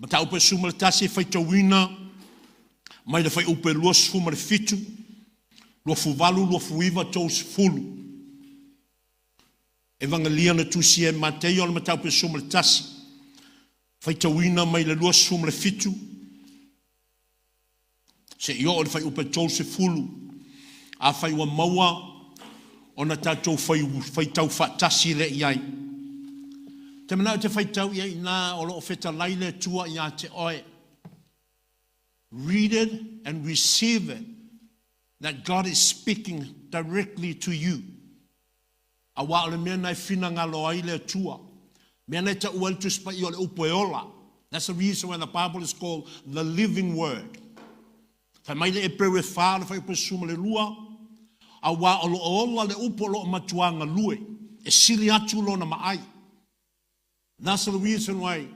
Matau pe sumar tasi fai tawina, mai le fai upe lua sumar fitu, lua fuvalu, lua fuiva, tau sifulu. Evangelia na tusi e Mateo le matau pe sumar tasi, fai tawina mai le lua sumar fitu, se io o le fai upe tau sifulu, a fai wa maua, ona tātou whaitau whatasi le iai. Te mana te whaitau iai nā o loo wheta laile tua ia te oe. Read it and receive it, that God is speaking directly to you. A wā ole mea nai whina ngā loa i le tua. Mea nai ta uel tuspa i ole upo e ola. That's the reason why the Bible is called the living word. Kai mai le e prewe whāle whai upo suma le lua. A wā olo ola le upo lo matuanga lue. E sili atu lo na maai. That's the reason why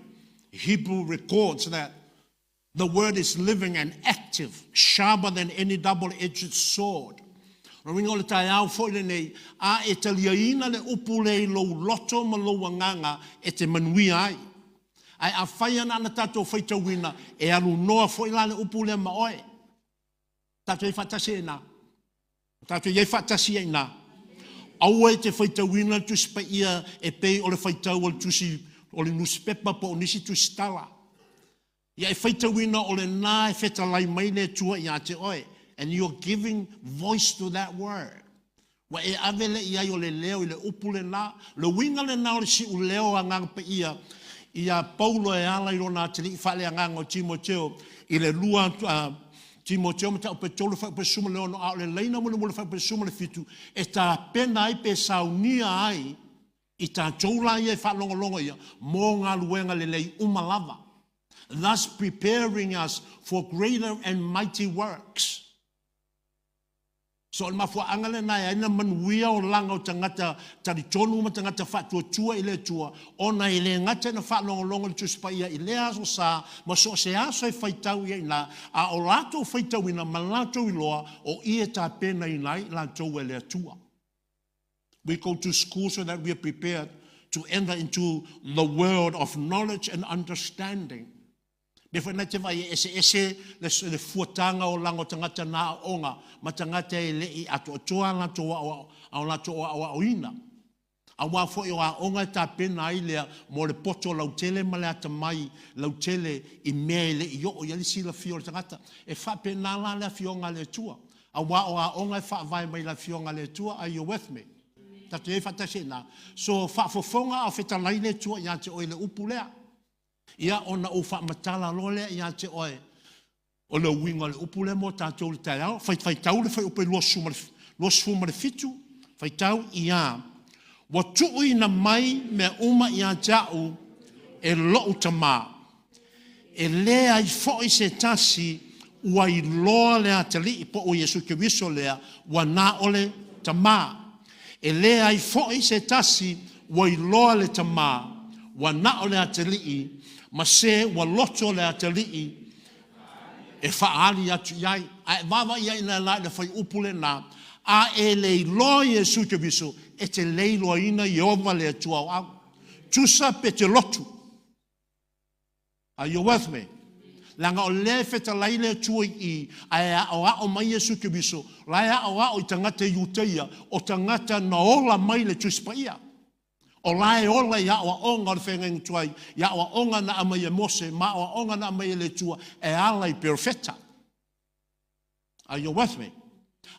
Hebrew records that the word is living and active, sharper than any double-edged sword. Ringa o le tai au fo ile nei, a e taliaina le upu le lo loto ma lo wanganga e te manui ai. Ai a whaia na ana tātou whaitawina e alu noa fo ila le upu le maoe. Tātou e whatasi e nā. Tātou e whatasi e nā. Aua e te whaitawina tuspa ia e pei o le whaitau o le tusi o le newspaper po o nisi tusi tala. Ia e whaitawina o le nā e whetalai mai le tua i a te oe. And you're giving voice to that word. Wa e avele ia o le leo i le upu le nā. Le winga le nā o le si u leo a ngangpa ia Paulo e ala i rona te li whale a ngang o Timoteo i le lua Timoteo me tau pe tolu whai pe suma leo no au le leina mule mule whai pe suma le fitu e ta pena ai pe saunia ai i ta toula ia e whalongolongo ia mō ngā luenga le lei umalava. Thus preparing us for greater and mighty works. So ma fo angale na ina manuia o langa o tangata tari tonu ma tangata fatua tua ile tua ona ile ngata na fa longo tu spaia ile aso sa ma so se aso e faitau ia ina a o lato faitau ina malato iloa o ia ta pena ina la to ele tua. We go to school so that we are prepared to enter into the world of knowledge and understanding. Before na te vai ese le fuatanga o lango tangata na onga ma tangata e lei ato toa la toa au la toa o ina. A wa fo o onga ta pena ile mo le poto lau tele ma le ata mai lau tele I mea le I o ia si la fio tangata e fa pena la le fionga le tua. A wa o onga fa vai mai la fionga le tua. Are you with me? Tatu e fatasi na. So fa fofonga a feta lai le tua ia te o ile upulea. Ia ona o wha matala lole ia te oe. O le winga le upule mo tātou le tai au. Whai tau le whai upe los fuma le fitu. Whai tau ia. Wa tuu ina mai me uma ia jau e loo tamā. E lea I foi se tasi ua I loa lea te li I po o Yesu ke wiso lea wa nā ole tamā. E lea I foi se tasi ua I loa le tamā wa nā ole te li ma se wa loto le atalii e whaali atu iai a wawa iai na lai le whai upule nā a e lei loa Yesu ke wiso e te lei loa ina I ova le atua o au tusa pe te lotu. Are you with me? Langa o le feta lai le atua I a o mai Yesu ke wiso lai a o I tangata iuteia o tangata na ola mai le tuspaia. O lai ola ia o onga le whengang tuai, ia o onga na amai e mose, ma o onga na amai le tua, e ala I perfecta. Are you with me?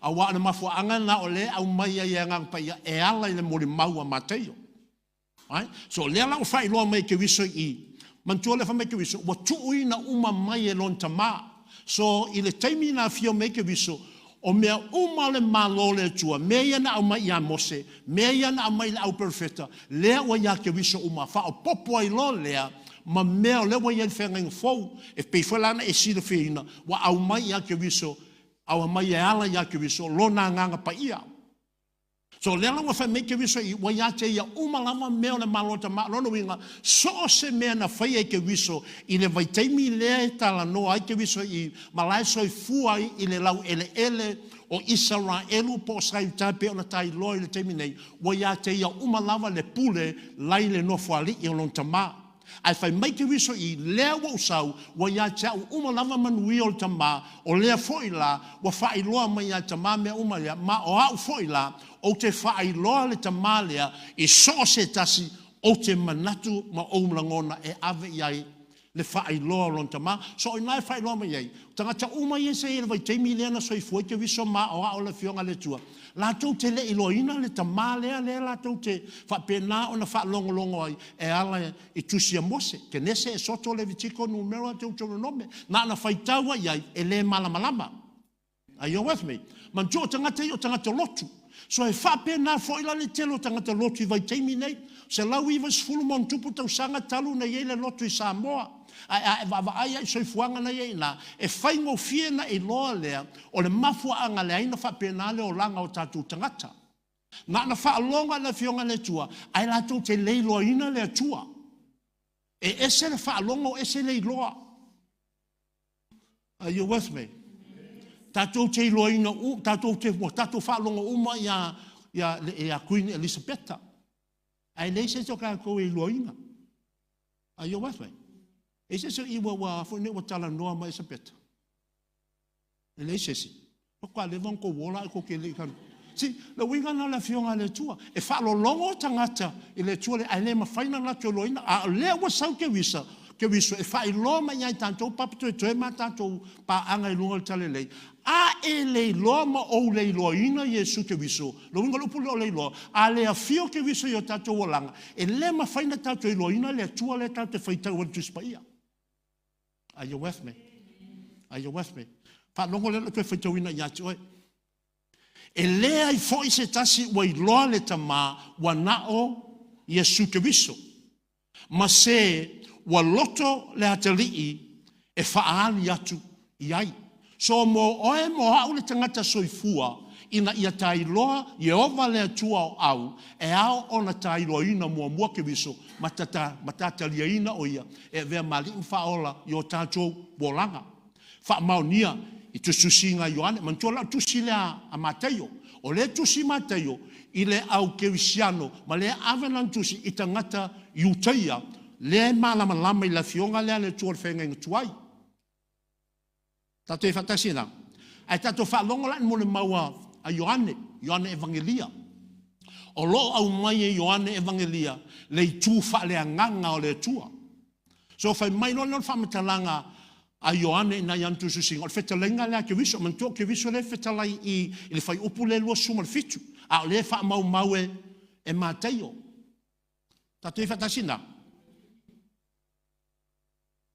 A wa ana mafua anga na o le au mai ia ngang pa ia, e ala I le mori maua mateio. Right? So le ala o whai loa mai ke wiso I, mantua le wha mai ke wiso, wa tuui na uma mai e lon tamā. So I le taimi na fio mai ke wiso, o mea uma le malo le tua, mea ia na au mai ia mose, mea ia na au mai le au perfecta, lea wa ia ke wiso uma, wha o popo ai lo lea, ma mea le wa ia whengang fau, e peifalana e sila whina, wa au mai ia ke wiso, au mai ia ala ia ke wiso, lona nganga pa ia. So lea la wa wha me ke wiso I, wa ia te ia uma lama mea le malo ta ma, lono winga, so se mea na whai ai ke wiso, I le vaitaimi lea e tala no ai ke wiso I, ma lai soi fuai I le lau ele o Israelu po sai tape ona tai loi le taimi nei, wa ia te ia uma lava le pule, lai le no fuali I lon tama. Ai whai mai ke wiso I, lea wa usau, wa ia te au uma lava manui o tama, o lea foi la, wa whai loa mai ia tama mea uma lea, ma o au foi la, o te whai loa le tamalea I so se tasi o te manatu ma oumlangona e ave iai le whaailoa lon tama, so ina e whaailoa mai ei. Tangata uma i se ele vai teimi leana soi fua ke viso ma o a o le fionga le tua. La tau te le iloina le tama lea lea la tau te whapena o na whaalongolongo ai e ala i tusia mose. Ke nese e soto le vitiko numero a tau tono nome. Na ana whaitaua iai e le malamalama. Are you with me? Man jo tangata i o tangata lotu. So e whapena fo ila le telo tangata lotu i vai teimi nei. Se lau iwa sfulu mon tupu tau sanga talu na iei le lotu i Samoa. Ai soi fuanga na iei na. E whaingo fie na e loa lea o le mafua anga lea ina whapena le o langa o tatu tangata. Na whaalonga na fionga le tua. Ai lato te leiloa ina le tua. E ese le whaalonga o ese leiloa. Are you with me? Tatou te loa ina tatou whaalonga uma ia Queen Elizabeth. Ai nei se toka ko e loina. Are you with me? E se iwa wa fune wa tala noa mai se peta. E nei se si. O kwa le von ko wola ko ke le kan. Si, le winga na la fionga le tua. E fa lo longo tangata i le tua le ai le mafaina na to loina. A le wa sau ke visa. Ke viso e fa i lo mai ai tanto papito e ma tanto pa anga i lunga tale lei. A e le loma o le loina Yesu ke viso. Lo winga lo pulo le lo. A le afio ke viso yo tato walanga. E le mafaina tato i loina le tua le tato faita wa tu spaia. Are you with me? Are you with me? Pa longo le to faita wina ya toi. E le ai foi se tasi wa i loa le tama wa nao Yesu ke viso. Ma se wa loto le atalii e whaali atu i ai. So mo oe mo hau le tangata soifua ina ia tailoa Yehova le atua o au e ao ona tailoa ina mua ke viso matatalia ina o ia e vea mali whaola i o tātou bolanga. Wha maunia i tususi ngā Ioane mantola tusi lea a Mateio o le tusi Mateio i le au kewisiano ma le avenan tusi i tangata iutaia le malama i la fionga lea le tuol whenga inga tuai. Tato e whatasina. Ai tato whaalonga lan mo le maua a Ioane Evangelia. O lo au mai e Ioane Evangelia le i tū whaalea nganga o le tua. So whai mai non whamatalanga a Ioane na yantu susinga. O le whetalenga lea ke viso. Mantua ke viso le whetalai i le whai upu le lua suma le fitu. A le wha mau e Mateio. Tato e whatasina.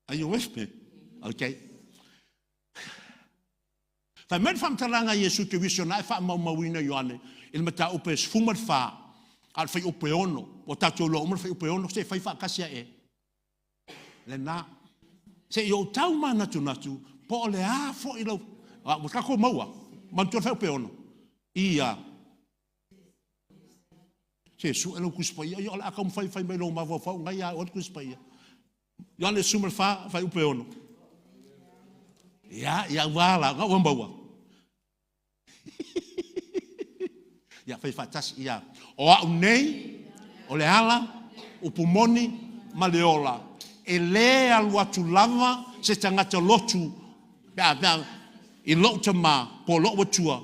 Are you with me? Okay. Fa men fam talanga Yesu ke viso na fa mauina Ioane il mata upe sfumar fa al fai upe ono o tato lo umar fai upe ono se fai fa kasia e le na se yo tau mana tu natu po le a fo ilo o ka ko maua man tu fai upe ono ia se su elo kuspai yo la ka fai mai lo ma vo fa ngai a o kuspai Ioane sumar fa fai upe ono ya wala nga wambawa ya fai fatas ia o a nei o le ala o pumoni maleola e le al watu lava se tangata lotu i lo tama po lo watua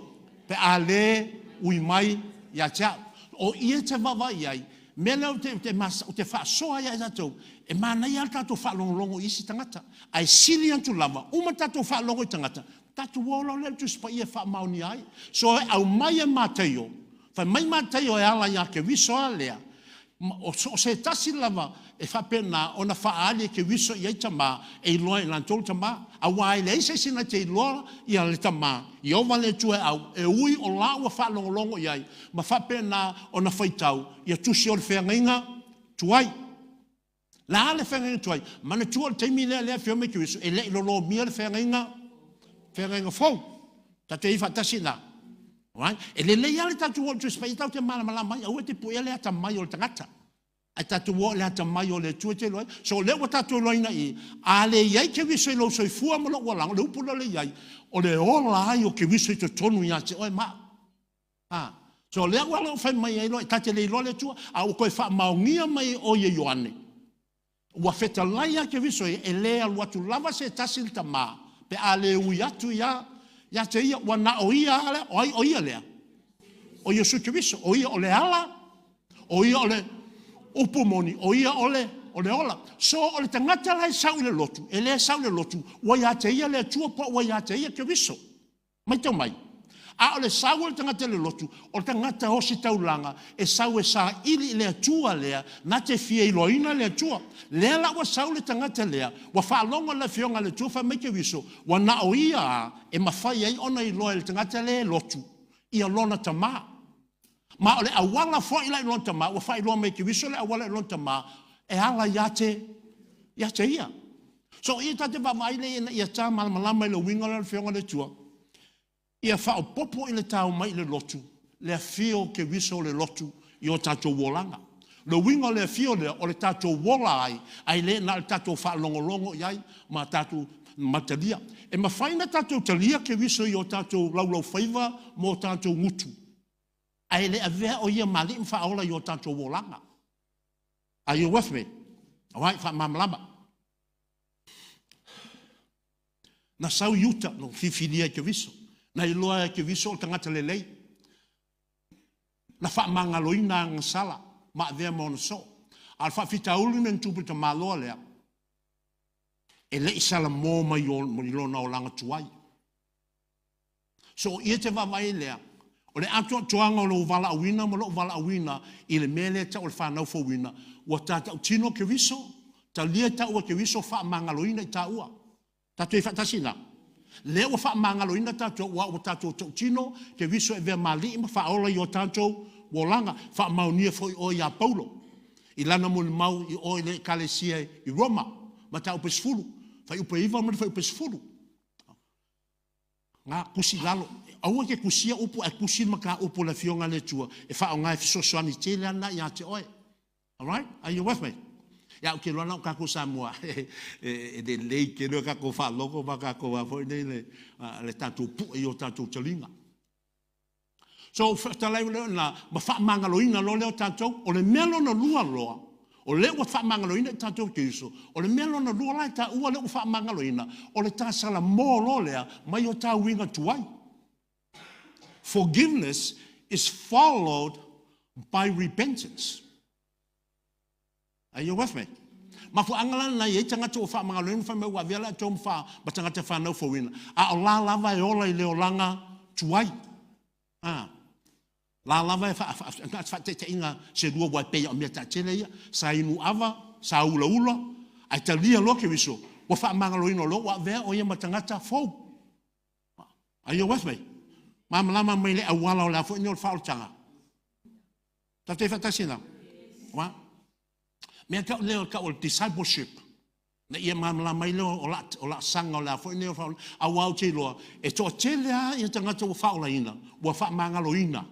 pe ale ui mai ya cha o ia te vava iai mele te mas o te fa soa ia zato e mana ia tato fa longo isi tangata ai sili antu lava uma tato fa longo tangata tato wola le tu spa ia fa mauni ai so au mai Mateio fa mai Mateio e ala ia ke viso alea o se tasi lava e fa pena ona fa ali ke viso ia tama e loa lan tol tama a wai le se sina te loa ia le tama io vale tu au e ui o la wa fa longo ia ma fa pena ona faitau ia tu si o fenga tuai la le fenga tuai mana tu o te mile le fiome ke viso e le lo mia le fenga fo tato e fatasina right e le ia le tatu o tu spai tau te mala mai o te pu ele ata mai o tangata ai tatu o le ata mai o le tu te loi so le o tatu loina i ale ia ke viso lo so fu mo lo wala le upu le ia o le ola ai o ke viso te tonu ia te o ma so le wala o fa mai ai lo tate le lo le tu a o ko fa maungia mai o ye Ioane wa feta laia ke viso e le al watu lava se tasil tama pe ale uiatu ya te ia wana o ia ale o ia lea o Yesu ke viso o ia o le ala o ia o le upumoni o ia o o le ola. So o le tangata lai sau le lotu, e le sau le lotu, wa ia te ia le tua po, wa ia te ia ke viso. Mai tau mai. A o le sau o le tangata le lotu, o le tangata hosi taulanga, e sau e sa ili le tua lea, na te fia iloina le tua. Lea la wa sau le tangata lea, wa whaalonga le fionga le tua, fa mai ke viso, wa na o ia, e mawhai ai ona iloa le tangata le lotu, ia lona tamaa. Ma o le awala fo ila lona tamaa, wa whai loa mai ke viso le awala lona tamaa, e ala ia te ia. So ia tate wa mai le ia tā malamalama i le winga le fionga le tua, ia whao popo i le tau mai le lotu, le fio ke viso le lotu i o tātou wolanga. Le winga le fio le o le tātou wola ai le na le tātou whaalongolongo iai, ma tātou matalia. E ma whaina tātou talia ke viso i o tātou laulau whaiva mo tātou ngutu. Ai le avea o ia mali mwhaola i o tātou wolanga. Are you with me? Alright, whaamamalama. Na sau yuta no whiwhinia ke viso. Na iloa ke viso o tangata lelei. Na whaamangaloina ngasala. Ma avea mo na so. Al whawhitaulu men tupu ta maloa lea. E le isala mō mai o ilona o langa tuai. So ia te wawai lea. O le atua tuanga o lo wala awina, mo lo wala awina, i le mele ta o le whanau fo wina. Wa tata o tino ke viso, ta lia ta ua ke viso whaamangaloina i ta ua. Tato e whatasina. Lea ua whaamangaloina tato ua o tato o tino, ke viso e vea mali ima whaola i o tato wolanga, whaamaunia fo i o ia Paulo. I lana mo le mau i o le kalesia i Roma, ma ta upe sfulu. Whai upe iwa, ma whai upe sfulu. Ngā kusi lalo. Aua ke kusia upu, e kusi maka upu la fionga le tua, e whao ngai fisosoani te leana i ate oe. Alright? Are you with me? Ia o ke loana o kako Samoa. E de lei ke leo kako wha loko ma kako wafoi nei le tātou pu e o tātou talinga. So, talai leo na ma wha mangaloina lo leo tātou, o le melo na lua loa, o le ua wha mangaloina i tātou ke iso, o le melo na lua lai tā ua le ua wha mangaloina, o le tā sala mō lo lea, mai o tā winga tuai. Forgiveness is followed by repentance. Are you with me? Ma fu angala na ye tangata o wha mangaloina wha me wavela tōm wha, ma tangata whanau fo wina. A o la lava e ola i leo langa tuai. La lava e wha te inga se rua wai peia o mea ta tele ia, sa inu ava, sa ula ula, ai ta lia loke viso, wa wha mangaloina lo, wa vea o ia ma tangata fau. Are you with me? Mama lama mai le awala o la fo ino wha o tanga. Ta te whatasina? Wa? Mea ka leo ka o discipleship. Na ia mamala mai leo o la sanga o la fo ino wha a wau te loa. E toa tele a ia tangata o wha o la ina, wa wha mangaloina.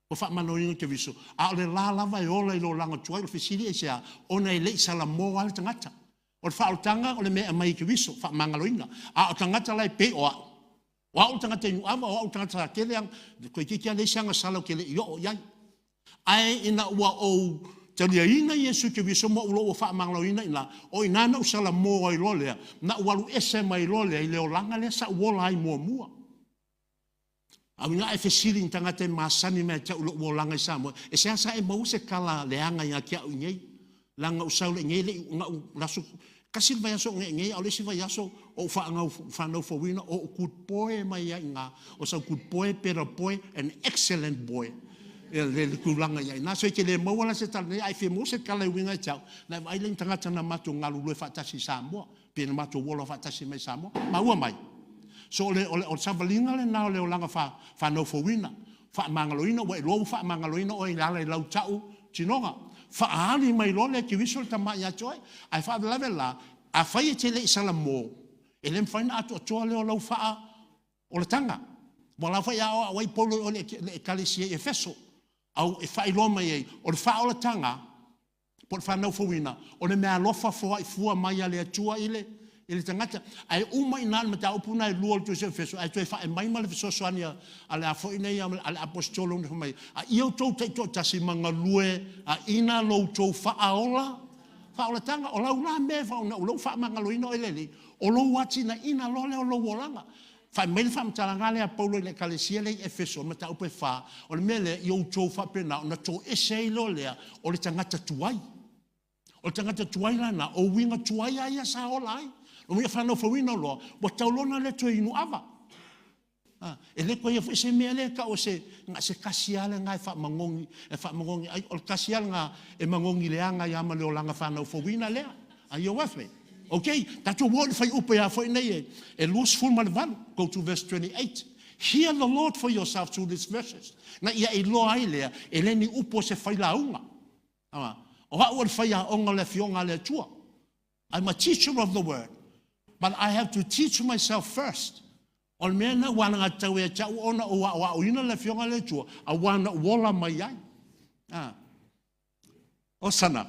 O wha mangaloina ke viso. A o le la lava e ola i lo langa tuai, o fisiri e sea, ona i le isala mo wale tangata. O le wha o tanga o le mea mai ke viso, wha mangaloina. A o tangata lai pe o a. Wa o tangata inu ama, wa o tangata kele ang, koe kikia le sianga sala o kele i o iai. Ai ina ua o talia ina Yesu ke viso mo ulo o wha mangaloina ina, o ina na usala mo ai lo lea, na walu ese mai lo lea, i leo langa lea sa uola ai mua mua. Au nga e fesiri in tangata e masani mea te ulo uolanga i Samoa, e se asa e mau se kala leanga ia kia u ngei, langa usaule ngei le nga u lasu, kasi vai aso ngei, au lesi vai aso, o whanau fawina, o good boy mai ia nga, o sa good boy, pera boy, an excellent boy. Le kulanga ia, na so e ke le mawala se tala, ai fe mo se kala i winga i tau, na ai le tangata na mato ngalu lue whatasi Samoa, pena mato wola whatasi mai Samoa, maua mai. So o savalinga le nao leo langa whanau fawina, wha mangaloina, wa e lou wha mangaloina, o i lala i lau tau tinonga. Whaali mai lo le ki wiso le tamai atoe, ai wha lawe la, a whai e te le isala mō, e le mwhaina atu atoa leo lau wha o le tanga. Wa la whai a wai polo o le kalesia e feso, au e whai lo mai ei, o le wha o le tanga, po le whanau fawina, o le mea lofa fua i fua mai a le atua i le tangata, ai uma i nana mata upuna i lua le tuese feso, ai toi whae mai ma le feso soani a le afo ina ia, a le apostolo ni mai, a iau tau teito tasi manga lue, a ina lou tau whaola tanga, o lau la me whaona, o lau wha manga loina o eleli, o lau wati na ina lole o lau olanga, whae mai le wha mtalanga le a paulo i le kalesia le efeso, mata upe wha, o le mele iau tau wha pena, o na tau esei lo lea, o le tangata tuai. O tangata tuaila na o winga tuaia ia sa olai. O mea whanau whawina loa, wa taulona le tue inu awa. E le koe e se mea le ka o se nga se kasiale ngai wha mangongi ai o kasiale nga e mangongi le anga ia ma leo langa whanau whawina lea. Are you with me? Okay, that's a word whai upe a whai nei e luas fulma le valu. Go to verse 28. Hear the Lord for yourself through these verses. Na ia e loa ai lea, e le ni upo se whai launga. O hao le whai a onga le fionga le tua. I'm a teacher of the word. But I have to teach myself first. O mea na wana ngā tau e tau ona o wa o ina le fionga le tua. A wana wola mai ai. O sana.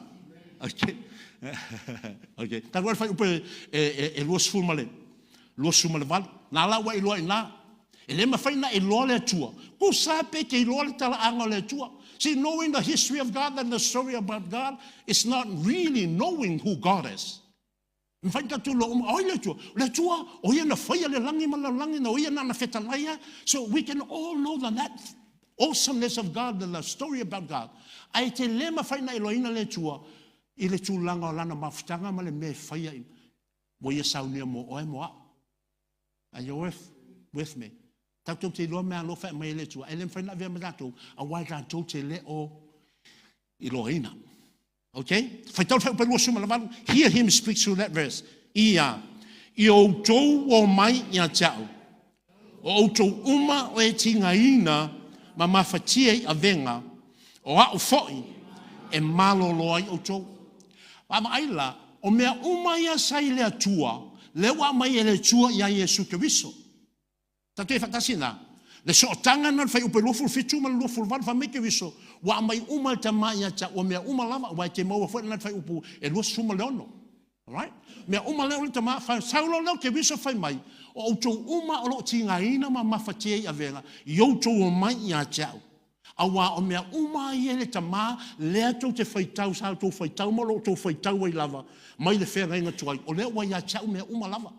Okay. Okay. Ta wai fai upe e luas fulma le. Luas fulma le val. Na la wa i loa i nā. E le mawhai na e loa le tua. Ko sa pe ke i loa le tala anga le tua. See, knowing the history of God and the story about God is not really knowing who God is. Mwhai ka tu lo oi le tua, o ia na whaia le langi ma le langi na o ia na whetalaia. So we can all know that awesomeness of God and the story about God. Ai te le mawhai na Eloina le tua, i le tūlanga o lana mawhitanga ma le me whaia i. Mo ia saunia mo oe mo a. Are you with me? Tātou te loa mea lofa e mai le tua. E le mwhai na vea ma tātou, a wai tātou te le o Eloina. Okay? Hear him speak through that verse. Ia. I o tau o mai ia tau. O tau uma o e tinga ina ma mawhatia i a venga. O a o foi e malo loai o tau. Ama aila, o mea uma ia sai lea tua, lewa mai e le tua ia Yesu Keriso. Tātou e whatasina. Le so tanga na fai upe loful fitu ma loful van fa meke wiso wa mai uma ta mai ta o me uma lava wa te mo fo na fai upu e lo suma leono. All right? Me uma le ta ma fa saulo le ke wiso fai mai o to uma o lo tinga ina ma mafatie a venga yo to o mai ya chao. Awa o me uma ye le ta ma le to te fai tau sa to fai tau mo lo to fai tau i lava mai le fe renga tuai o le wa ya chao me uma lava.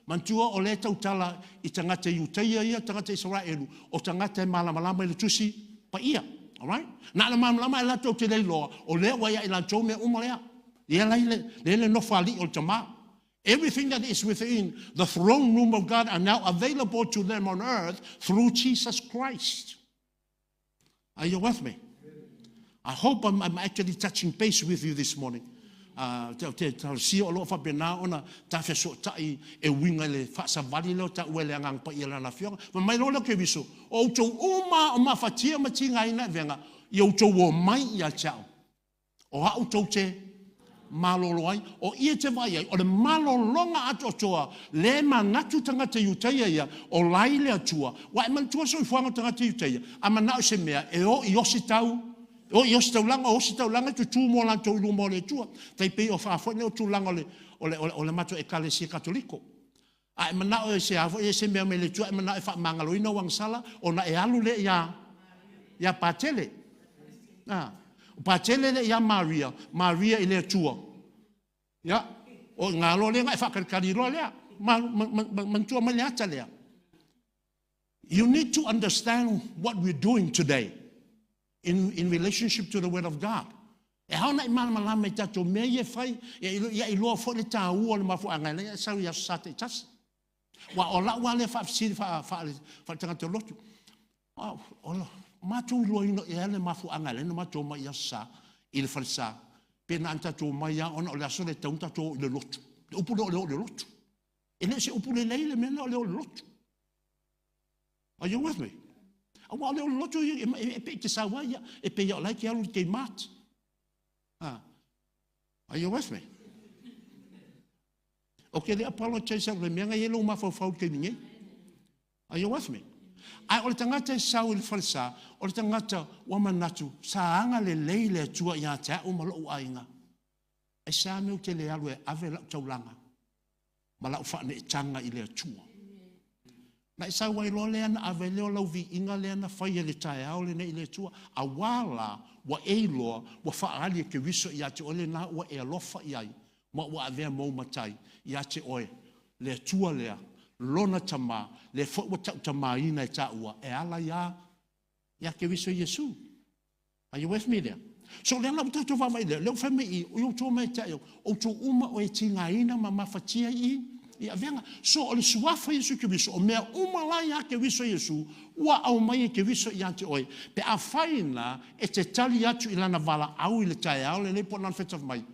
Mantua o le tautala i tangata iuteia ia, tangata Israelu, o tangata malamalama i le tusi pa ia. All right? Na malamalama i la tau te leiloa, o le waia i la tau mea umalea. Ia le nofali o tama. Everything that is within the throne room of God are now available to them on earth through Jesus Christ. Are you with me? I hope I'm actually touching base with you this morning. Te si o lo fa bena ona ta fe so tai e winga le fa sa vali lo ta wele ngang pa ila na fio ma mai lo ke biso o to uma o ma fatia ma tinga ina venga yo to wo mai ya chao o ha o to te malo loi o ia te vai o le malo longa ato toa le mangatu tanga te yuteia ia o laile atua wa man tua so fuanga tanga te yuteia ama na o se mea e o iositau o iositau langa tu tu mo lan to lu mo le tua tai pe o fa fo ne o tu langa o le mato e kalesia katoliko a mana o se avo e se me le tua mana e fa mangalo ina wang sala o na e alu le ya patele patele le ya Maria ile tua ya o ngalo le ngai fa kariro le man tua ma le atale. You need to understand what we're doing today in relationship to the word of God. E hauna I malama me tato me ye fai ya I loa fo le ta u le mafu anga le sa ya sa te tas. Wa ola wa le fa si fa tanga te lotu. Ola ma tu lo ino e le mafu anga le no ma to ma ya sa il falsa. Pena anta to ma ya ona le so le tauta to le lotu. Upu le lotu. E le se upu le le me le lotu. Are you with me? Awa le lotu e pe te sa wa ya e pe ya like ya lu ke mat. Are you with me? Okay, the apologize of the menga yellow mafo fau ke ninge. Are you with me? Ai o tangata sau il falsa, o tangata wa manatu, sa anga le leile tua ya ta o malo ainga. E sa me ke le alu e ave la taulanga. Mala fa ne tanga ile tua. Na sa wa lo le ana ave le lo vi inga le ana fa ye le tai au le ne ile tua awala wa eilo wa fa ali ke wiso ya te ole na wa e lofa ia wa ave mo matai ya te oe le tua le lona tama le fo wa tama ina ta wa e ala ya ke wiso Yesu. Are you with me there? So le la to va mai le fa mai o to mai ta o to uma o e tinga ina ma fatia ia venga so o le suafa Yesu ke viso o mea uma lai ake viso Yesu ua au mai ke viso i ante oi pe a faina e te tali atu ilana vala au i le tae au le po nan fetaf mai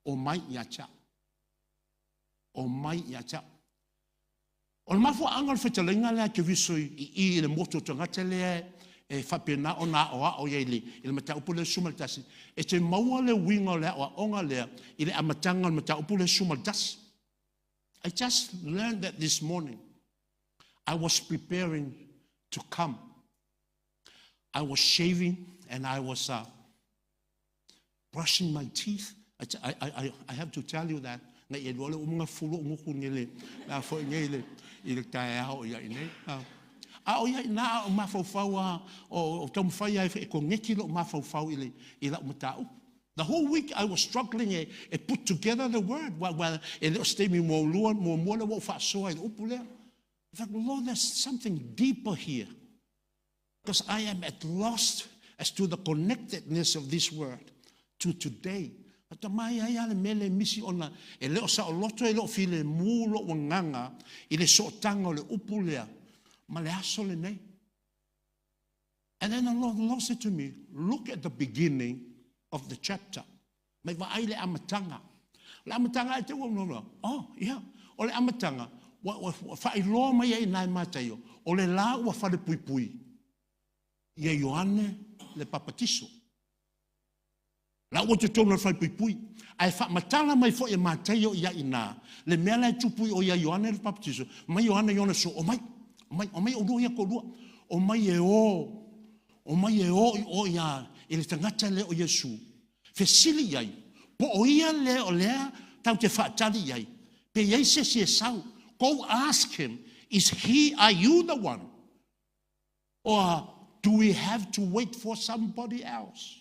o mai i acha o mai i acha o le mafu angal fetalenga le ake viso i le moto tangata le e whapena o nā oa o yeili i le mata upu le sumaltasi e te maua le winga le o onga lea i le amatanga le mata upu le sumaltasi. I just learned that this morning. I was preparing to come. I was shaving and I was brushing my teeth. I have to tell you that. Ngai e wale umunga fulu umuku ngele. Na fo ngele i le tae au ia ine. A o ia ina o mafau o tamu fai ai e ko ngeki lo mafau i la umatau. The whole week I was struggling and put together the word. While it stay me more what fa so I upule. In fact, Lord, there's something deeper here. Because I am at loss as to the connectedness of this word to today. But mai ai ale mele misi ona e leo sa o loto e lo file mu lo nganga i le so tanga le upule. Ma le aso le nei. And then the Lord said to me, look at the beginning of the chapter. Mai va ai le amatanga. Le amatanga e te no. Oh, yeah. O le amatanga. Fa i loa mai ai nai mataio. O le la ua fa le pui. Ia Ioane le papatiso. La ua te tonu le fa pui. Ai fa matala mai fo e mataio ia ina. Le mea lai tupui o ia Ioane le papatiso. Mai Ioane Iona so. O mai o no ia ko lua. O mai e o. O mai e o ia. E le tangata le o Yesu. Fe sili iai. Po o ia le o lea tau te whaatali iai. Pe iai se sau. Go ask him, are you the one? Or do we have to wait for somebody else?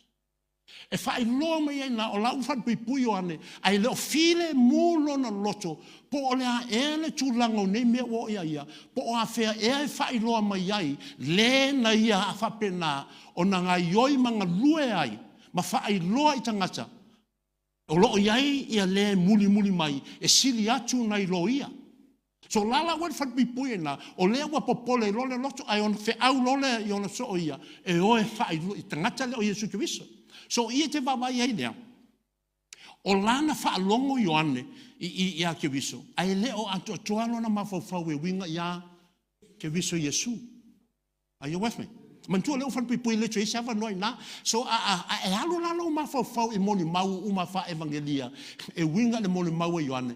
E whai loa mai ai na o lau whanpui pui o ane. Ai leo file mulo na loto. Po o lea ele tūlango nei mea o ia. Po o a whea e whai loa mai ai. Le na ia a whapena. O na ngā ioi manga lue ai. Ma whai loa i tangata. O loo iai ia le muli mai. E sili atu nei lo ia. So lala wan whanpui pui na. O lea wa popole lole loto. Ai on whe au lole i ona so o ia. E oe whai loa i tangata le o Yesu Kiriso. So ia te wawai ai lea. O lana whaalongo Ioane i a Kiriso. Ai leo ato atualo na mawhauwhau e winga i a Kiriso Yesu. Are you with me? Mantua leo whanpui pui le tu e sawa noi na. So e alo lalo mawhauwhau e moni mau uma wha evangelia. E winga le moni mau e Ioane.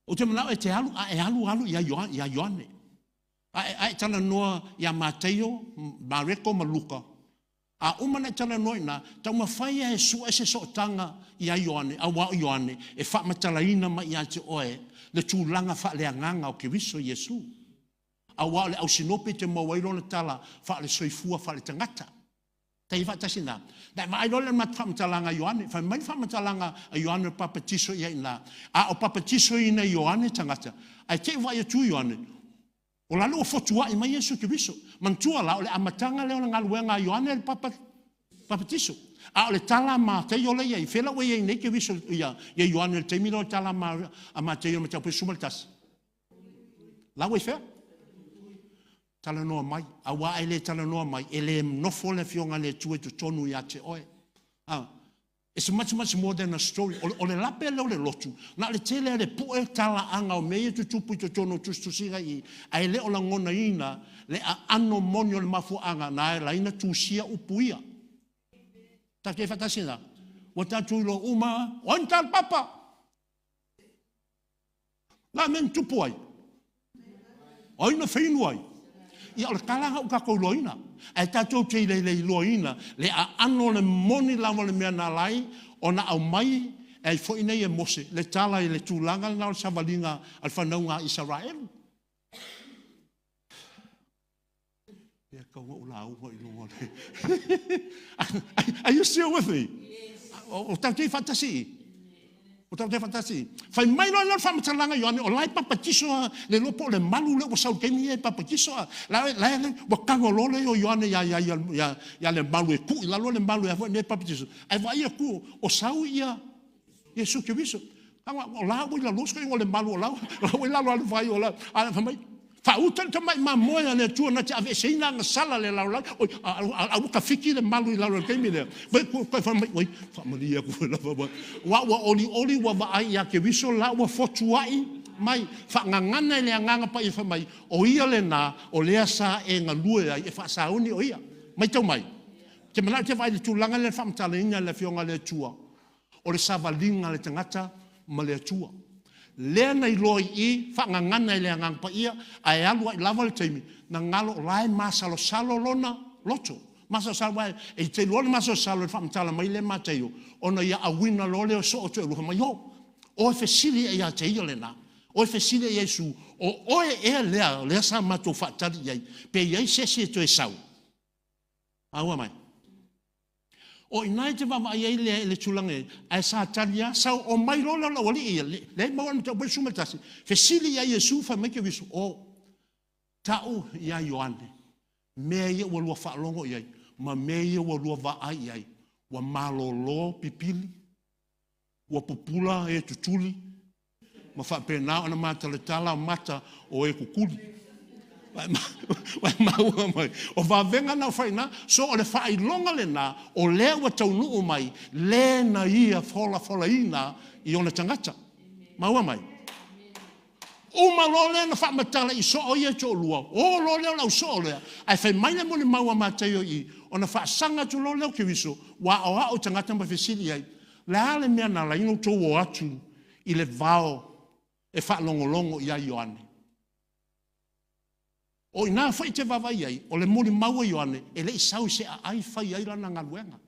O te manao e te alu i a Ioane. Ai tana noa i a Mateo, Mareko, Maluka. A umana tala noina, tau mawhaia e sua se sootanga i a Ioane, a wao Ioane, e wha matalaina ma i a te oe, le tūlanga wha lea nganga o Kiriso Yesu. A wao le au sinope te mawairo na tala, wha le soifua, wha le tangata. Tei wha tasina. Dai ma airo le mat wha matalanga Ioane, wha mai wha matalanga a Ioane papatiso i a ina. A o papatiso i na Ioane tangata. Ai te wha i tu Ioane, o lalo o fotua i mai Yesu Kiriso. Mantua la o le amatanga leo na ngaluenga Ioane le papatiso. A o le tala ma te yo le iei. Fela ue iei nei Kiriso ia Ioane le teimino le tala ma te yo ma te apu sumaltas. La ue fea? Tala noa mai. A wa ele tala noa mai. Ele nofo le fionga le tue tu tonu i a te oe. It's much more than a story. O le lape leo le lotu. Na le tele le pue tala anga o mea tu tupu i tu tono tu singa i. Ai leo la ngona ina le a ano monio le mafu anga na e la ina tu sia upuia. Ta ke fatasina. Wata tu lo uma. Ontal papa. La men tupu ai. Oina feinu ai. Ia o le kalanga o kako loina. Ai tatou te le loina. Le a ano le moni lama le mea na lai. O na au mai. Ai fo inei e mose. Le tala i le tūlanga na o savalinga al whanaunga Israel. Ia kaua o la ua i longa le. Are you still with me? O tau te whatasi? O tau te fatasi. Fai mai lo la fama talanga Ioane o lai papatiso le lopo le malu le o sau kemi e papatiso la wa kango lole o Ioane ya le malu e ku la lo le malu e ne papatiso. Ai vai e ku o sau ia Yesu ke viso. Anga o la o la losko o le malu o la o la lo vai o la a fa mai fa utan te mai mamoya le tu na te ave seina nga sala le la o a ka fiki le malu la lo kemi le. Vai ku fa mai oi fa malia ku la wa oli wa va ai ya ke viso la wa fotuai mai fa ngangana le nganga pa i fa mai o ia le na o le asa e nga lue ai e fa sauni o ia mai tau mai te mana te vai le tulanga le fa mtalinga le fionga le tua o le savalinga le tangata ma le tua le nei loi i fa ngangana le nganga pa ia ai alu ai lava le taimi na ngalo lai masalo salo lona loto masa salwa e te lona masa salo fa mtala mai le mateo ona ia awina lole o so o te ruha mai o fe sili e ia te ia le na o fe sili e Yesu o e le sa mato fa tali ia pe ia se to e sau awa mai o inai te vama ai le tulange ai sa talia sau o mai lola la wali le ma wan te besu metasi fe sili ia Yesu fa me ke visu o tau ia Ioane me ia wa fa longo ia ma me ia wa va ai ai wa malolo pipili wa popula e tutuli ma fa pena ona mata le tala mata o e kukuli mai o va venga na faina so o le fai longa le na o le wa tau nu mai le na ia fola ina i ona tangata maua mai o malole na fa matala i so o ia to lua o lo le la so le ai fai mai le mo le maua mateo i ona fa sanga tu lo le ke viso wa o tangata ma fesili ai la le mea na la ino to o atu i le vao e fa longo ia Ioane o ina fai te vavai ai o le moli maua Ioane e le isau se ai fai ai lana ngaluenga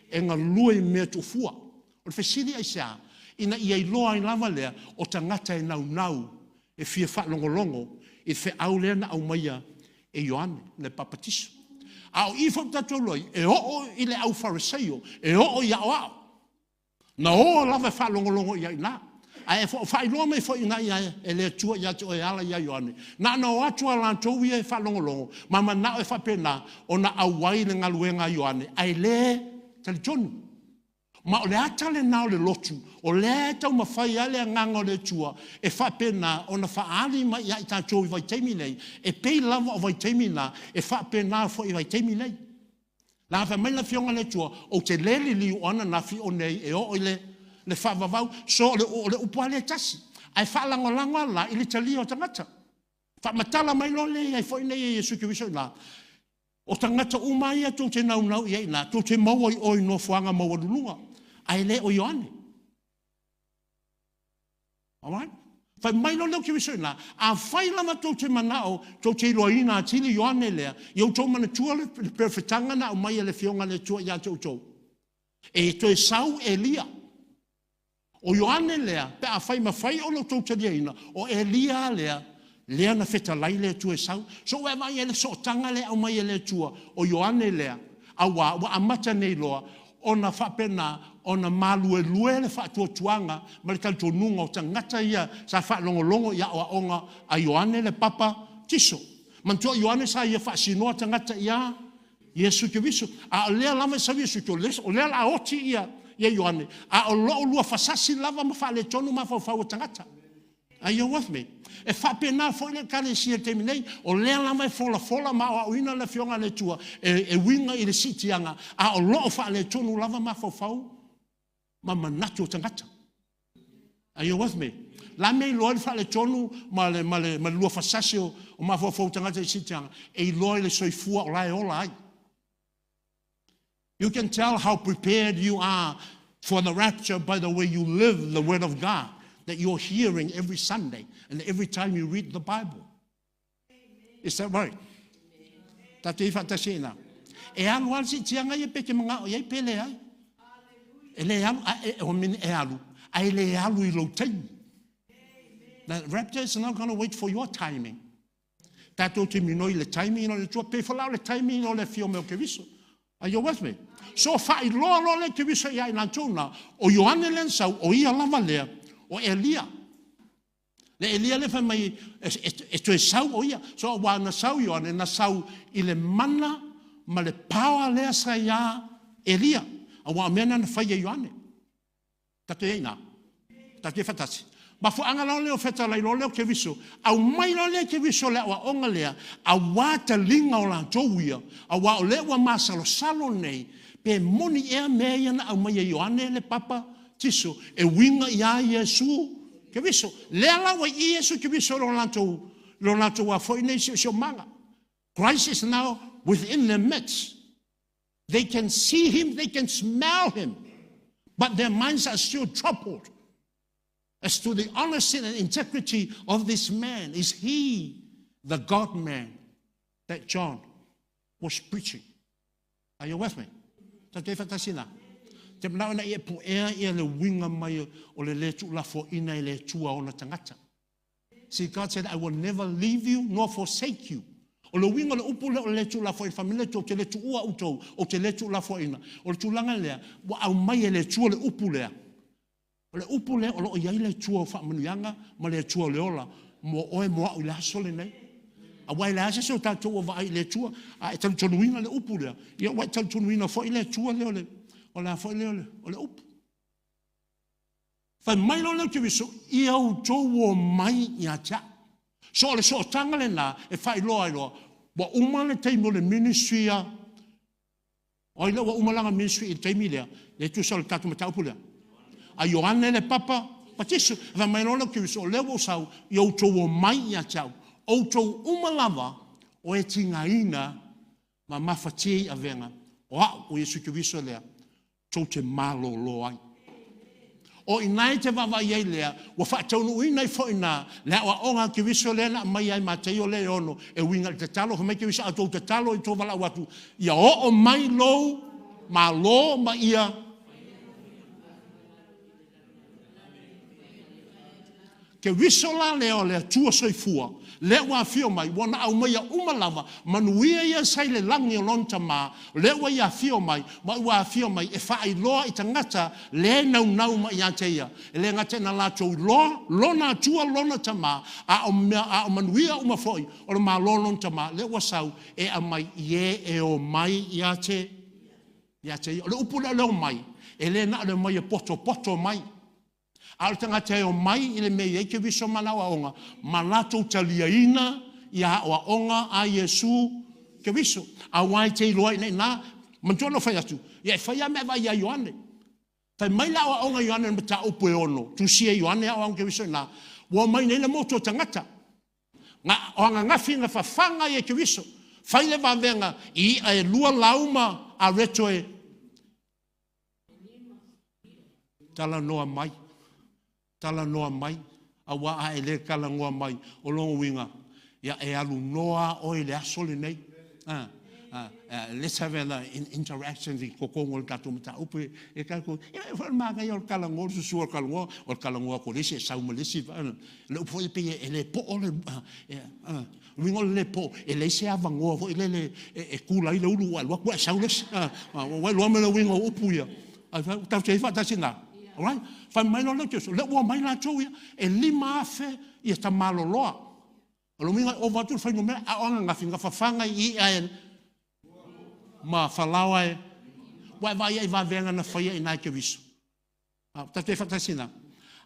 e ngalue mea tufua o le fesili ai sea ina ia iloa i lava lea o tangata e nau e fia fa longo e fe au lea na au maia e Ioane le papatiso au i fa tato loi e o i le au fariseio e o ia o au na o lava fa longo ia ina ai fa ilo me fo ina ia e le tua ia to e ala ia Ioane na no atu ala to ia fa longo mama na e fa pena ona awai le ngaluenga Ioane ai le tali tonu ma o le atale na o le lotu o le tau mawhai ale nganga o le tua e fa pena ona fa ali ma ia i tātou i vai teimi nei e pei lava o vai teimi na e fa pena fo i vai teimi nei la fa mai la fionga le tua o te leli li ona na fi o nei e o le fa vavau so le upale tasi ai fa lango la ili tali o tangata fa matala mai lo le ai foi nei Yesu ki wiso na o tangata umai atu te nau ia ina to te mau o no fuanga mau lulunga ai le o Ioane alright fa mai lo ki wiso na a fai lama to te manao to te loina tili Ioane le yo to mana tua le perfetanga na o mai le fionga le tua ia to e to sau Elia o Ioane lea, pe a fai mawhai o lo tau tariaina, o Elia lea na feta lai lea tua e sau. So e mai ele so tanga lea au mai ele tua, o Ioane lea, a wa amata nei loa, o na whapena, o na malue lue le whaatua tuanga, ma le kalto nunga o tangata ia, sa whaalongolongo ia o onga a Ioane le papa tiso. Mantua Ioane sa ia whaasinoa tangata ia, Yesu ke viso. A lea lama sa Yesu ke o lea la oti ia, ia Ioane, a o loo lua fasasi lava ma whaale tonu ma whau tangata. Are you with me? E whapena fo ile kare sia temi nei, o lea lama e fola ma o ina le fionga le tua, e winga i le sitianga, a o loo whaale tonu lava ma whau ma manatu o tangata. Are you with me? La mei loa le whaale tonu ma lua fasasi o ma whau tangata i sitianga, e loa le soifua o lai ola ai. You can tell how prepared you are for the rapture by the way you live the Word of God that you're hearing every Sunday and every time you read the Bible. Is that right? Tati fatasina. E alu al si tianga ye peke mga o ye pele ai. E le alu o min e alu. Ai le alu I lo time. The rapture is not going to wait for your timing. Tato te minoi le timing no le tua pe fola le timing no le fio me o ke viso. Are you with me? So fai lo le ke viso ia ina tuna o Ioane len sau o ia Lagavale o Elia. Le Elia le fa mai e sau o ia. So wa na sau Ioane na sau i le mana ma le pawa le sa ia Elia. A wa mena na fa Ioane. Tatu ina. Tatu fatasi. Ma fu anga lo feta lai lo ke viso. Au mai lo le ke viso le wa onga lea. A wa ta linga o la towia. A wa o le wa masalo salo nei. Pe moni ea mea na au mai Ioane le papa tiso. E winga ia Yesu. Ke viso. Le ala wa Yesu ke viso lo lanto wa foi nei so manga. Christ is now within their midst. They can see him, they can smell him. But their minds are still troubled as to the honesty and integrity of this man. Is he the God-man that John was preaching? Are you with me? Tate fatasina. Te mnau na ia puea ia le winga mai o le letu la fo ina i le tua o na tangata. See, God said, I will never leave you nor forsake you. O le winga le upu le o le letu la fo i famile to te letu ua utou o te letu la fo ina. O le tulanga lea, wa au mai e le tua le upu lea. O le upu lea o lo iai le tua o wha manuianga ma le tua le ola mo oe moa o le haso le nei. A wai le hase so tātou o vai le tua a e tanu tonuina le upu lea. Ia wai tanu tonuina fo i le tua le ole. O le fo i le ole. O le upu. Fai mai lo le ki viso i au tau o mai i a tia. So le so tanga le na e fai loa i loa. Wa umane teimo le ministry a o i le wa umalanga ministry i teimi lea. Le tu sa le tatu ma taupu lea. A Ioane le papa, patiso, va mai lola ki so lewo sau, i au tau o mai a tau. O tau umalava, o e tingaina, ma mawhatie a venga. O a, o Yesu ki viso lea, tau te malo lo ai. O inai te wawa iei lea, wa whaataunu inai fo ina, lea wa onga ki viso lea na mai ai ma te o le ono, e winga te talo, ka mai ki viso a tau te talo i tō wala watu. Ia o mai lo, ma lo ma ia, ke wisola leo le tua soifua le wa fio mai wona au mai umalava manuia ia sai le langi o lonta ma le wa ia fio mai ma wa fio mai e fa i loa i tangata le nau ma ia teia le ngate na la to lona tua lona tama a o manuia uma foi o ma lona tama le wa sau e a mai ye e o mai ia te le upula le mai e le na le mai poto mai. Al tanga te o mai ile me ye ke viso mana wa onga malato talia ina ya wa onga a Yesu ke viso a wai te loi nei na mantono fai atu ye fai me va ya Ioane fai mai la wa onga Ioane me ta opo ono tu sie Ioane a onga ke viso na wa mai nei le moto tangata nga onga nga finga fa fanga ye ke viso fai le va venga I e lua lauma a retoe tala noa mai tala noa mai, a wa a ele kala ngoa mai, o longo winga, ia e alu noa o ele asole nei. Let's have an interaction di kokongo le tato mata upe, e kako, e wha maga ia o kala ngoa, susu o kala ngoa ko lesi, e sau malesi, le upo e pe e le po o le, wingo le po, e le se ava ngoa, e kula i le ulu wa, lua sau lesi, wai lua me le wingo upu ia, tau te ifa tasina. Alright? Fai mai lo ke so le wa mai la tau e lima fe I ta malo loa. Lo minga o vatu fai no me a anga nga finga fa fanga I en ma falawa e wa va venga na fai ina ke viso. Ta te fatasina.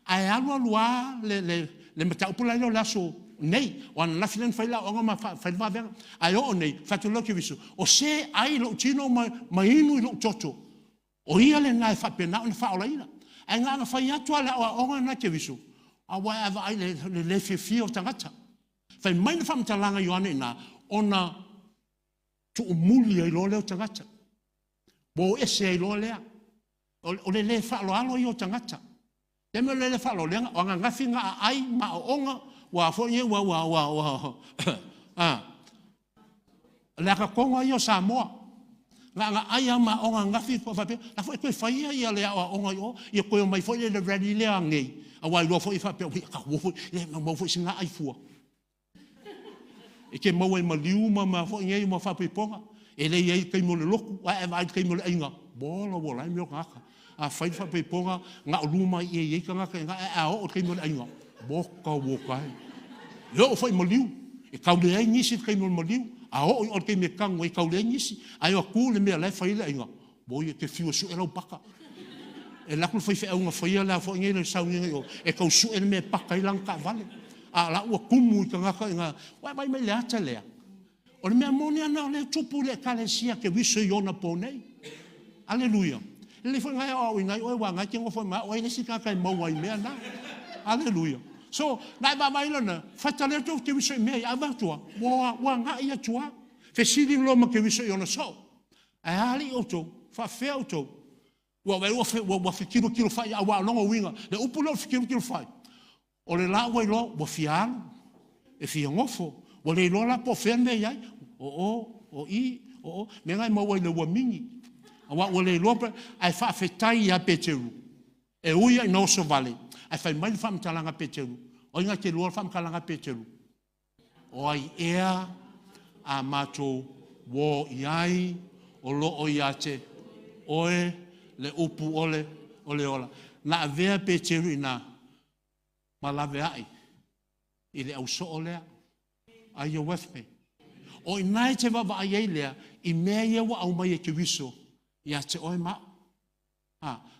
Ai alua lua le meta upula lo laso nei wan na filen fai la anga ma fai va venga. Ai o nei fatu lo ke viso. O se ai lo tino ma inu lo toto. O ia le nai fa pena na fa ola ina. Ai nga fai atu ala o onga na ke viso. A wa ava ai le fi o tangata. Fai mai na whamtalanga Ioane na ona tu umuli ai lo leo tangata. Bo ese ai lo lea. O le whaalo alo I o tangata. Te me le whaalo lea o anga ngawhinga ai ma o onga wa fonye wa. Leka konga I o Samoa. Nga ai ama onga ngafi po fa pe la foi ko fa ia le onga yo ia ko mai foi le ready le angai a wai lo foi fa pe ka wo foi le ma foi singa ai fu e ke mo e maliu ma foi ngai mo fa pe ponga e le ye kai mo le loku a vai kai mo le inga bola bola mi o ngaka a fai fa pe ponga nga luma ye ka ngaka nga a o kai mo le inga boka boka yo fai mo liu e kau le ai nisi kai mo liu a o kai me kang e kau le nisi ai o ku le me le fai le inga bo ye ke fiu su e lau paka e la ku fai fe nga fai la fo ngene sa ngene e kau su e me paka i lang ka vale a la o kumu ka ngaka nga vai me le ata le o le mea moni ana o le tupu le kalesia ke wiso iona ponei. Aleluia. Le foi ngai o ngai o wa ngai tingo foi ma o le sika kai mo wai mea na. Aleluia. So, nai ba mai lona, fatale to ke wiso mea a va tua. Wa ngai ia tua. Fe sidi lo ma ke wiso iona so. Ai ali o to, fa fe o to. Wa fe kilo fai a wa longa winga. Le upulo fe kilo fai. O le la wai lo wa fiano. E fi ngofo. O le lola po fe me yai o me ngai mo le wa mingi wa o le lopa ai fa fetai ya peteru e uia no so vale ai fa mai fa mtalanga peteru o inga ke lola fa mtalanga peteru o ai ea a mato wo yai o lo o yate oe le upu ole ola na vea peteru ina malave ai ile au so ole. Are you with me? O inai te wawa ai ei lea, I mea ia wa au mai e ke wiso, ia te oe ma.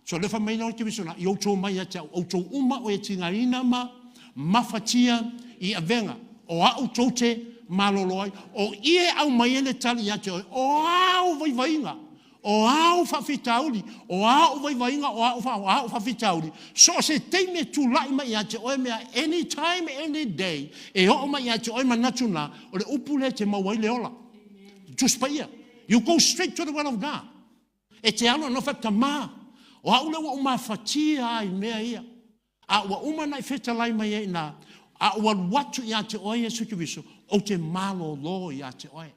So lefa mai na o ke wiso na, I au tō mai a te au tō uma o e tinga ina ma, mafatia I avenga, o au tō te maloloi, o ie au mai ele tali ia te oe, o au vaivainga, o au whawhitauri, o au vaivainga, o au whawhitauri. So se teime tu lai mai a te oe mea anytime, any day, e o mai a te oe manatuna, o le upule te mawai le ola. Just paia. You go straight to the word of God. E te ano no whapta maa. O au lewa uma whatia ai mea ia. A ua uma nai wheta lai mai e na, a ua watu i a te oe e sukiwiso, o te malo lo i a te oe.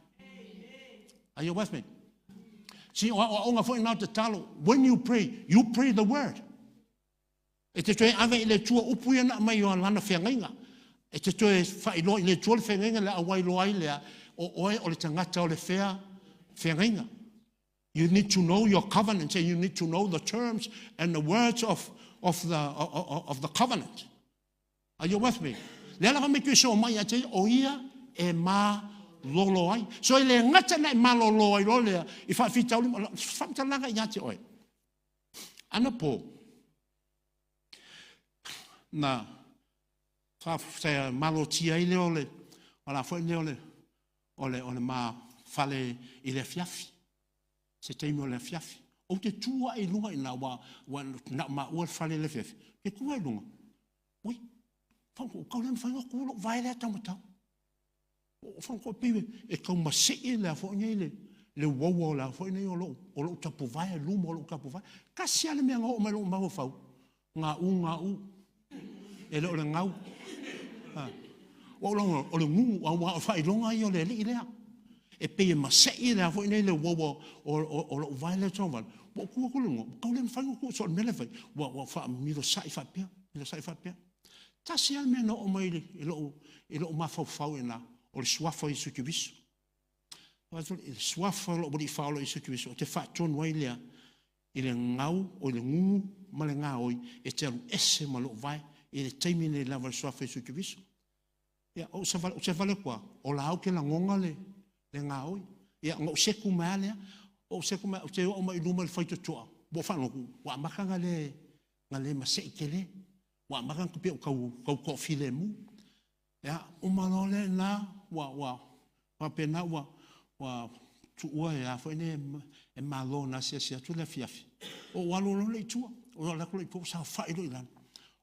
Are you with me? See, when you pray the word. E te toe ave I le tua upu ia mai o lana whiangainga. E te toe whailo I le tua le whiangainga le awai loai lea o oe o le tangata o le whiangainga. You need to know your covenant and you need to know the terms and the words of the covenant. Are you with me? Le ala me so mai a te o ia e ma lolo ai. So le ngata nei malolo ai lo le I fa fitau li fa langa ia te oi. Ana po. Na fa se malo tia I le ole. Ola foi le ole. Ole ma fale I le fiafi. Se te mo le fiafi. O te tua I lunga ina wa na ma o fale le fiafi. Ke kua I lunga. Oi. Fa ko le fa ko vai le tamata. O fa ko piwe e ka ma se le fo ngele le wo la fo ne o lo tapu vai lu mo lo tapu vai ka sia le me ngo ma lo ma ho fa nga u e le ngau o lo ngu wa fa I longa I o le le e pe ma se le fo ne le wo o lo vai le toma o ku ko lo ka le fa ko so me le fa wa fa mi lo sai fa pia ta sia me no o mai le lo ma fa ina o le suafa I sukiwiso. O le suafa lo bodi faulo I sukiwiso. O te whaatonu ai lea I le ngau o le ngungu ma le ngā oi e te alu ese ma lo vai I le teimi ne lava le suafa I sukiwiso. O se vale kua, o la au ke la ngonga le ngā oi. O seku mea lea, o seku mea, o te o ma I luma le whaito toa. Bo whanoku, wa maka nga le masei ke le. Wa maka nga pe o kau file mu. Ya, umalole na wa pena wa tu ya foi ne e malo na sia tu le fiafi o walo le tu o la ko po sa fa ilo ilan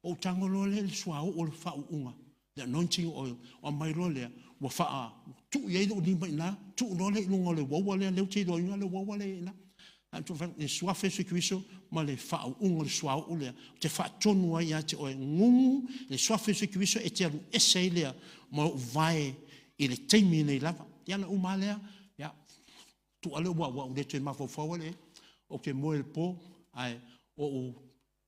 o tango le swa o fa unga the anointing oil o mai le wa fa tu ye do ni na tu no le lungo le wo le ti do le wo le na antu fa le swa fe sukiwiso ma le fa unga le swa o le te fa tonu ya te o ngungu le swa fe sukiwiso e te eselia mo vai I le teimi nei lava. Iana umalea, ya, tu ale wa le te mafo le, o ke moe le po, ai, o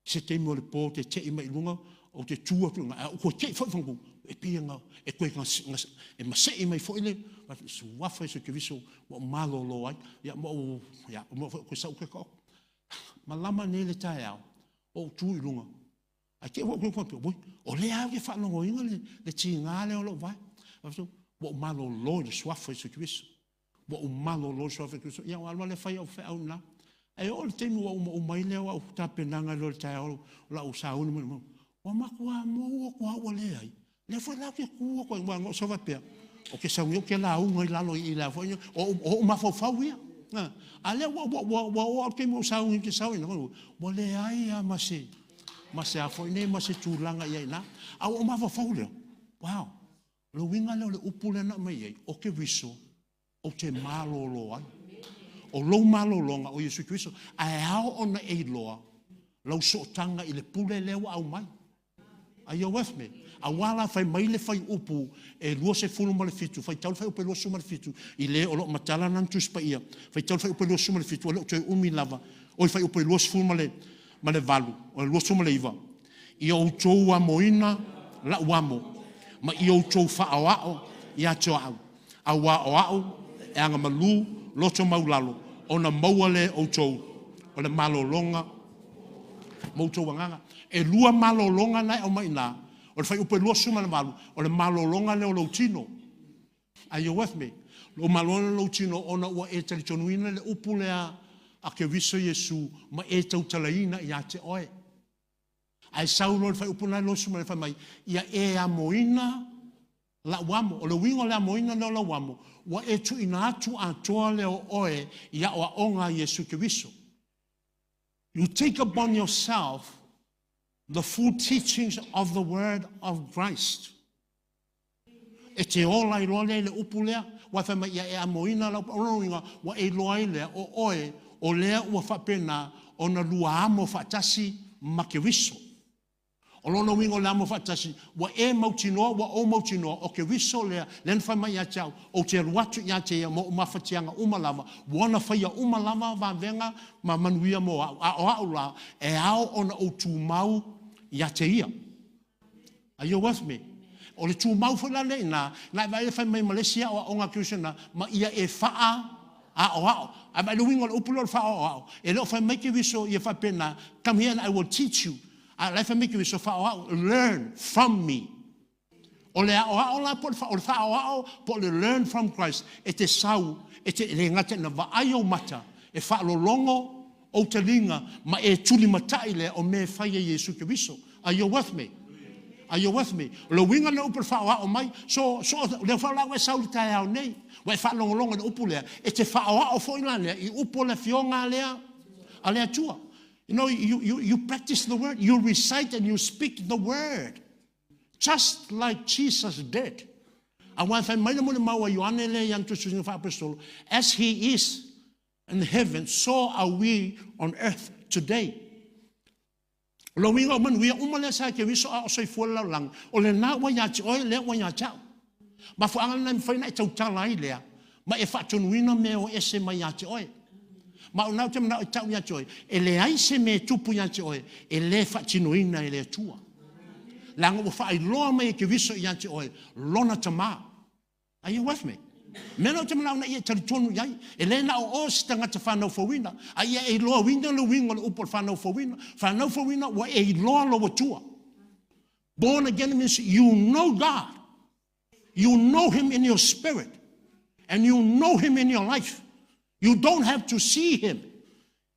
se teimi o le po, te te ima I lunga, o te tua tu nga o ko ke fo fangu e pianga e ko e masei mai fo ile ma su wafa so ke viso mo malo lo ai ya mo ko sa ko ma lama ne le tai au o tu i lunga a ke wo ko o le au ke fa no inga le tinga le o lo vai so mo malo lo le swafa so ke viso mo malo lo swafa ke viso ya wa le fa au fa au na e o le temu o mai le o tapenanga lo tai au la o sa unu mo o makua mo o le ai le foi la ke ku ko ngo so va pe o ke sa u ke la u ngai la lo i la foi o ma fo fa wi ale o ke mo sa u ke sa u no mo le ai a ma se a foi ne ma se tu langa ia na a o ma fo fa le wow lo winga le upule na mai ai o ke viso o te malo lo ai o lo malo longa o Yesu Kristo ai ao ona e loa lo so tanga i le pule le au mai. Are you with me? A wala fai mai le fai upu e lua se fulu ma le fitu. Fai tau fai upe lua suma le fitu. I le o lo matala nan tu spa ia. Fai tau fai upe lua suma le fitu. O le tue umi lava. O fai upe lua se fulu ma le valu. O le lua suma le iwa. I o tou a moina la uamo. Ma i o tou fa au ao. I a teo au. A wa o au. E anga malu. Loto maulalo. O na maua le o tou. O le malo longa. Moutou wanganga. E lua malo longa nai o mai na. O le fai upe lua suma le malu. O le malo longa le o lo tino. Are you with me? O malo lo tino ona ua e tali tonuina le upu lea a ke viso Yesu ma e tau talaina i a te oe. Ai saulo le fai upu nai lo suma le fai mai. Ia e a moina la wamo. O le wingo le a moina le o la wamo. Ua e tu ina atu a toa le o oe ia o a onga Yesu ke viso. You take upon yourself the full teachings of the word of Christ. E te ola i roa le upu lea, wa whama ia e a moina la upa wa e loa i lea o oe, o lea ua whapena o na lua amo whatasi ma ke viso. O lona wingo le amo whatasi, wa e mautinoa, wa o mautinoa, o ke viso lea, len whama ia tau, o te ruatu ia te ia mo umawhatianga umalava, wana whaia umalava wa venga ma manuia mo a la, e ao ona o tu mau ia te ia. Are you with me? O le tu mau whala le na vai le whai mai Malaysia o onga kiusena, ma ia e whaa a I vai le wingo le upulo le whaa e leo whai mai ki viso ia whapena, come here and I will teach you. I like to make you so far learn from me. Ole la por learn from Christ. E te sau, e te ngate na vaaio mata, e fa lo longo o te linga, ma e tuli matai le o me fai Yesu ke viso. Are you with me? Are you with me? Lo winga no por fa o mai, so le fa la we sau tai au nei. We fa longo le upule, e te fa o foi la le I upole fionga alea tua. You know, you practice the word, you recite and you speak the word, just like Jesus did. As he is in heaven, so are we on earth today. Lo winga man we umale sa ke wiso a so fola lang o le na wa ya o le wa ya cha ma fu angan na fa na tau tala ile ma e fa tonu ina me o ese ma ya o ma una te na tau ya joy e le ai se me tupu ya joy e le fa tinoina e le tua lang o fa I lo me ke viso ya joy lona tama. Are you with me? Meno te na ia tali tonu yai e le na o stanga te fa no fo wina ai e lo winga lo winga o por fa no fo wina wa e lo tua. Born again means you know God, you know him in your spirit, and you know him in your life. You don't have to see him.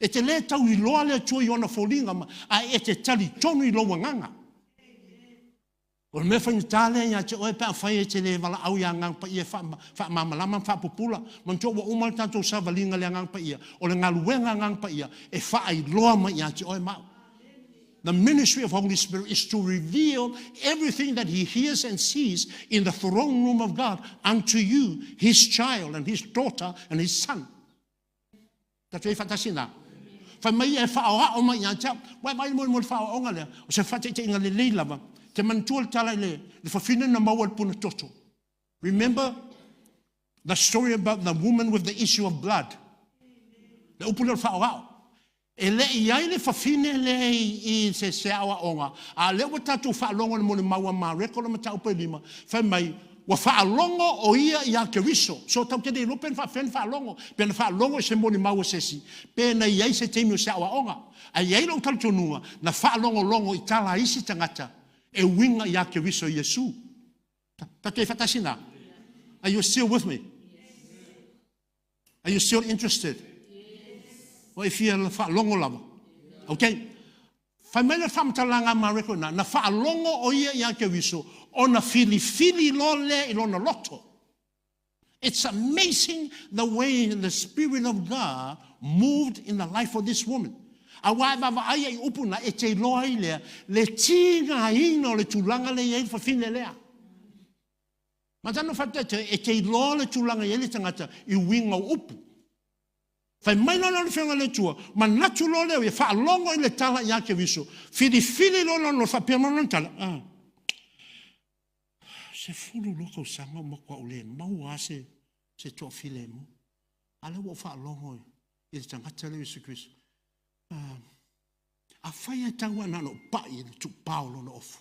E te le tau I loa le tua I ona folinga ma a e te tali tonu I lo wanganga. O me fa tale ya te oe pa fa e te le wala au ya ngang pa ia fa mamalama fa popula man to wa umal tanto sa valinga le ngang pa ia o le ngaluenga ngang pa ia e fa ai loa ma ya te oe ma. The ministry of Holy Spirit is to reveal everything that he hears and sees in the throne room of God unto you, his child and his daughter and his son. That's very fantastic now. Fa mai e fa o mai ya cha wa mai mo fa o ngale o se fa te ngale le lava te mantul tala le fa fina na mawal puna toto. Remember the story about the woman with the issue of blood. Le upulo fa o E le iai le whawhine le I se awa onga. A le wa tatu whaalongo le mone maua maa reko le matau pe lima. Whai mai, wa whaalongo o ia I a ke riso. So tau te de lopen whaalongo. Pena whaalongo se mone maua sesi. Pena iai se teimio se awa onga. A iai lau tau tonua. Na whaalongo longo I tala isi tangata. E winga I a ke riso Yesu. Ta te whatasina. Are you still with me? Are you still interested? O e fia la whaalongo lava. Okay? Whai mele whamtalanga mareko na whaalongo o ia I a ke riso, o na fili lo le I lona loto. It's amazing the way the Spirit of God moved in the life of this woman. A wai baba aia I upuna e te loa I lea, le tinga ino le tulanga le iei whawhine lea. Matano whatete e te loa le tulanga iei le tangata I winga upu. Fai mai lona le whenga le tua, ma natu lo leo e whaalongo I le tala I a ke riso. Fili lona no whapema lona tala. Se fulu loko sanga makwa ule, mau ase se toa file mo. Ale wo whaalongo I le tangata le Yesu Christ. A whaia taua nano pai le tu paulo na ofu.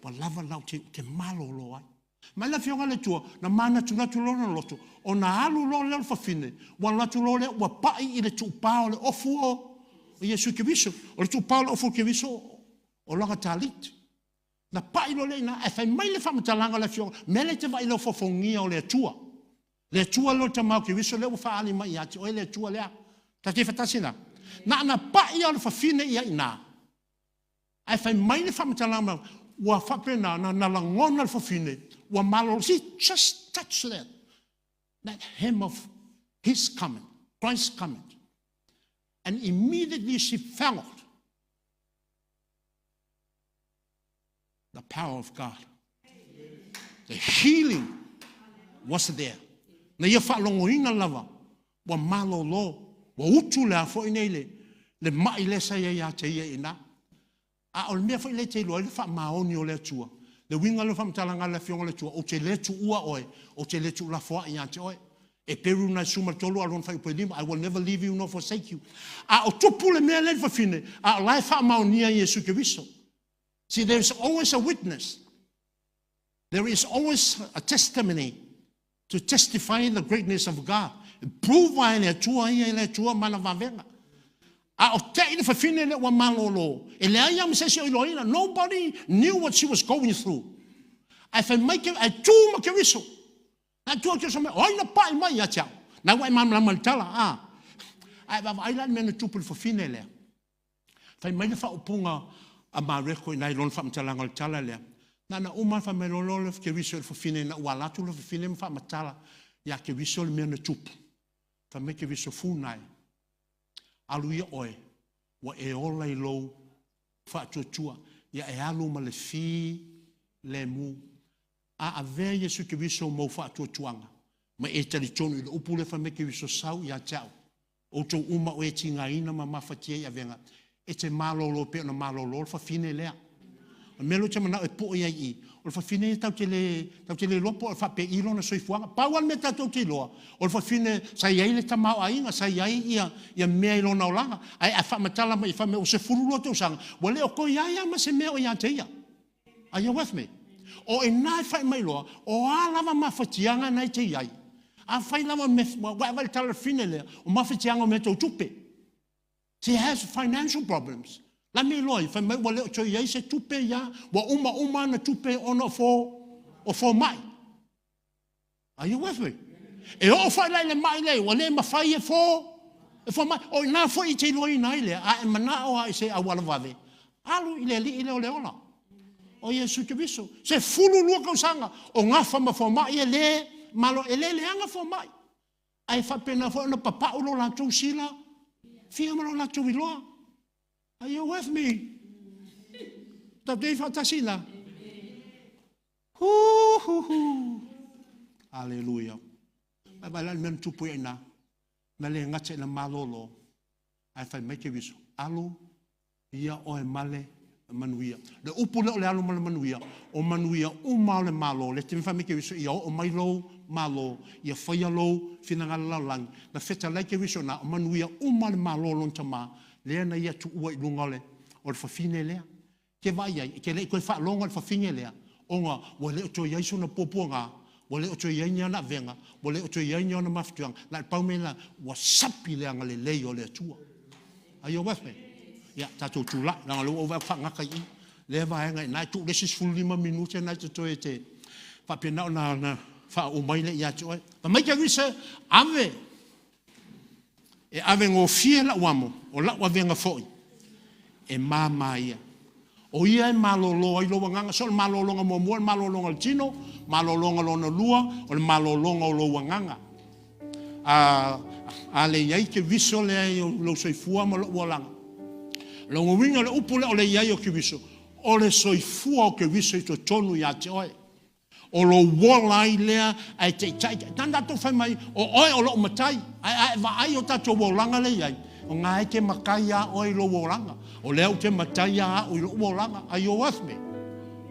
Wa lava lau te malo lo ai. Mai la fionga le tua, na mana tungatu lona loto, o na alu lo leo whawhine, wa latu lo leo, wa pai I le tu pao le ofu o Yesu Kiviso, o le tu pao le ofu Kiviso, o langa talit. Na pai lo le na, e whai mai le whamatalanga le fionga, mele te vai lo whafongia o le tua. Le tua lo te mau Kiviso, leo whaali mai ati, o le tua lea. Ta te whatasina. Na pai o le whawhine ia ina. E whai mai le whamatalanga, wa whapena na langona le whawhine, wa malo, see, just touch that hem of his coming, Christ's coming. And immediately she felt the power of God. The healing was there. Na ia whaalongoina lava, wa malo lo, wa utu lea fo inele, le mai le sa ia te ia ina. A o le mea fo ile te ilo, le wha maoni o le tua. Le winga le whamtalanga le fionga le tua, o te letu ua oe, o te letu la foa I ante oe. E peru na suma tolu alon whai upe lima, I will never leave you nor forsake you. A o tupu le mea le whawhine, a o lai wha maonia Yesu Kiriso. See, there is always a witness. There is always a testimony to testify the greatness of God. Prove why le tua mana vavenga. A o te ina whawhine le wa malolo. E le aia msesi o iloina. Nobody knew what she was going through. I whai mai ke, I tū ma ke riso. Na tū ke some, oi na pai mai a tiao. Na wai mamla malitala, Ai wailan mena tūpu le whawhine lea. Whai mai le whaupunga a mareko I nai lon whamtalanga le tala lea. Nana uma whamelolo le ke riso le whawhine na ualatu le whawhine ma whamatala. Ia ke riso le mena tūpu. Whai mai ke riso fūnai. Aluia oe, wa e ola I lou, whaatuatua, ia e alu ma le fi, le mu, a avea Yesu Kiriso mau whaatuatuanga, ma e tali tonu I le upu le whame Kiriso sau ia tau, o tau uma o e tinga ina ma mawhatia ia venga, e te malolo pe na malolo, o whawhine lea. Melo te mana e po ia I, o whawhine tau te le lopo, o whape ilo na soifuanga, pauan me tatou te loa, o whawhine sa iai le tamau ainga, sa iai ia mea ilo na olanga, ai a whamatala ma I whame o se fururo te usanga, wale o ko iaia ma se mea o ia te ia. Are you with me? O e nai whai mai loa, o a lava mawhatianga nai te iai, a whai lava me, wai tala whine lea, o mawhatianga me tau tupe. She has financial problems. La me loi, whai mai wale o tō iai se tupe ia, wa uma na tupe ona o fo mai. Are you with me? E o whai lai le mai lei, wale ma whai e fo mai, o nā fo I te loi nai lea, a e mana o ai se a walavave. Alu I le li I le o le ona. O Yesu Kiriso. Se fulu lua kausanga, o ngā whama fo mai e le, malo e le leanga fo mai. Ai whapena fo na papa ulo la tau sila, fia malo la tau iloa. Are you with me? Ta te whatasina. Hallelujah. Ai lan men tupu e na. Na le ngate na malolo. Ai whai mai Kiriso. Alu, ia o e male, manuia. Le upu leo le alu male manuia. O manuia umau le malo. Le te whai mai Kiriso. Ia o mai lo malo. Ia whaia lo, whina ngala lang. Na wheta lai Kiriso na o manuia umau le malo lon tama. lea na ia tu ua I lunga o le whawhine lea. Ke vai ai, ke le koe whaalonga le whawhine lea, o ngā, wa le o tō iaiso na pōpua wa le o tō iainia na venga, wa le o tō iainia na maftuanga, la paumena, wa sapi lea ngale lei o le atua. Ai o wafe? Ia, tātou tūla, nanga lua o wau whangaka I, lea vaenga, nai tū lesis fulima minute, nai te toi te, whapena o na wha o maile I atu oi. Pa mai kia wisa, ave, e ave ngō fie la uamo, o la ua venga foi, e māma ia. O ia e malolo, I loa nganga, so le malolonga mo mua, le malolonga le tino, malolonga lona lua, o le malolonga o loa nganga. A le iai ke viso le ai o lo soifua ma lo ualanga. Lo ngawinga le upule o le iai o ke viso, o le soifua o ke viso I to tonu ia te oe. O lo wala I lea, ai te tai, tanda to fai mai, o oe o lo matai, ai vai o tato walanga le iai, o ngā e te makai a oe lo walanga, o leo te matai a o lo walanga, ai o wasme.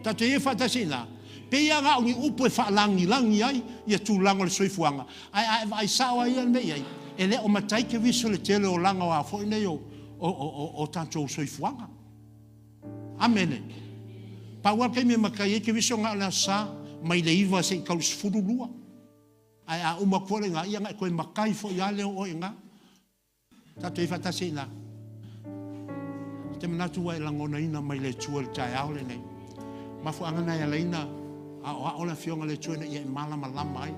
Tato e whatasina, pea ngā o ni upo e whaalangi langi ai, ia tūlanga le soifuanga, ai vai sawa ia me iai, e le o matai ke viso le tele o langa o a fo nei o tato soifuanga. Amene. Pa wake me makai e ke viso ngā la sa, mai le iwa se I kaus furulua. Ai a uma kore ngā ia ngai koe makai fo ia leo o ngā. Tato e whatase ina. Te manatu wai langona ina mai le tua le tai au le nei. Mafu angana ia leina a o la fionga le tua ia malama lama ai.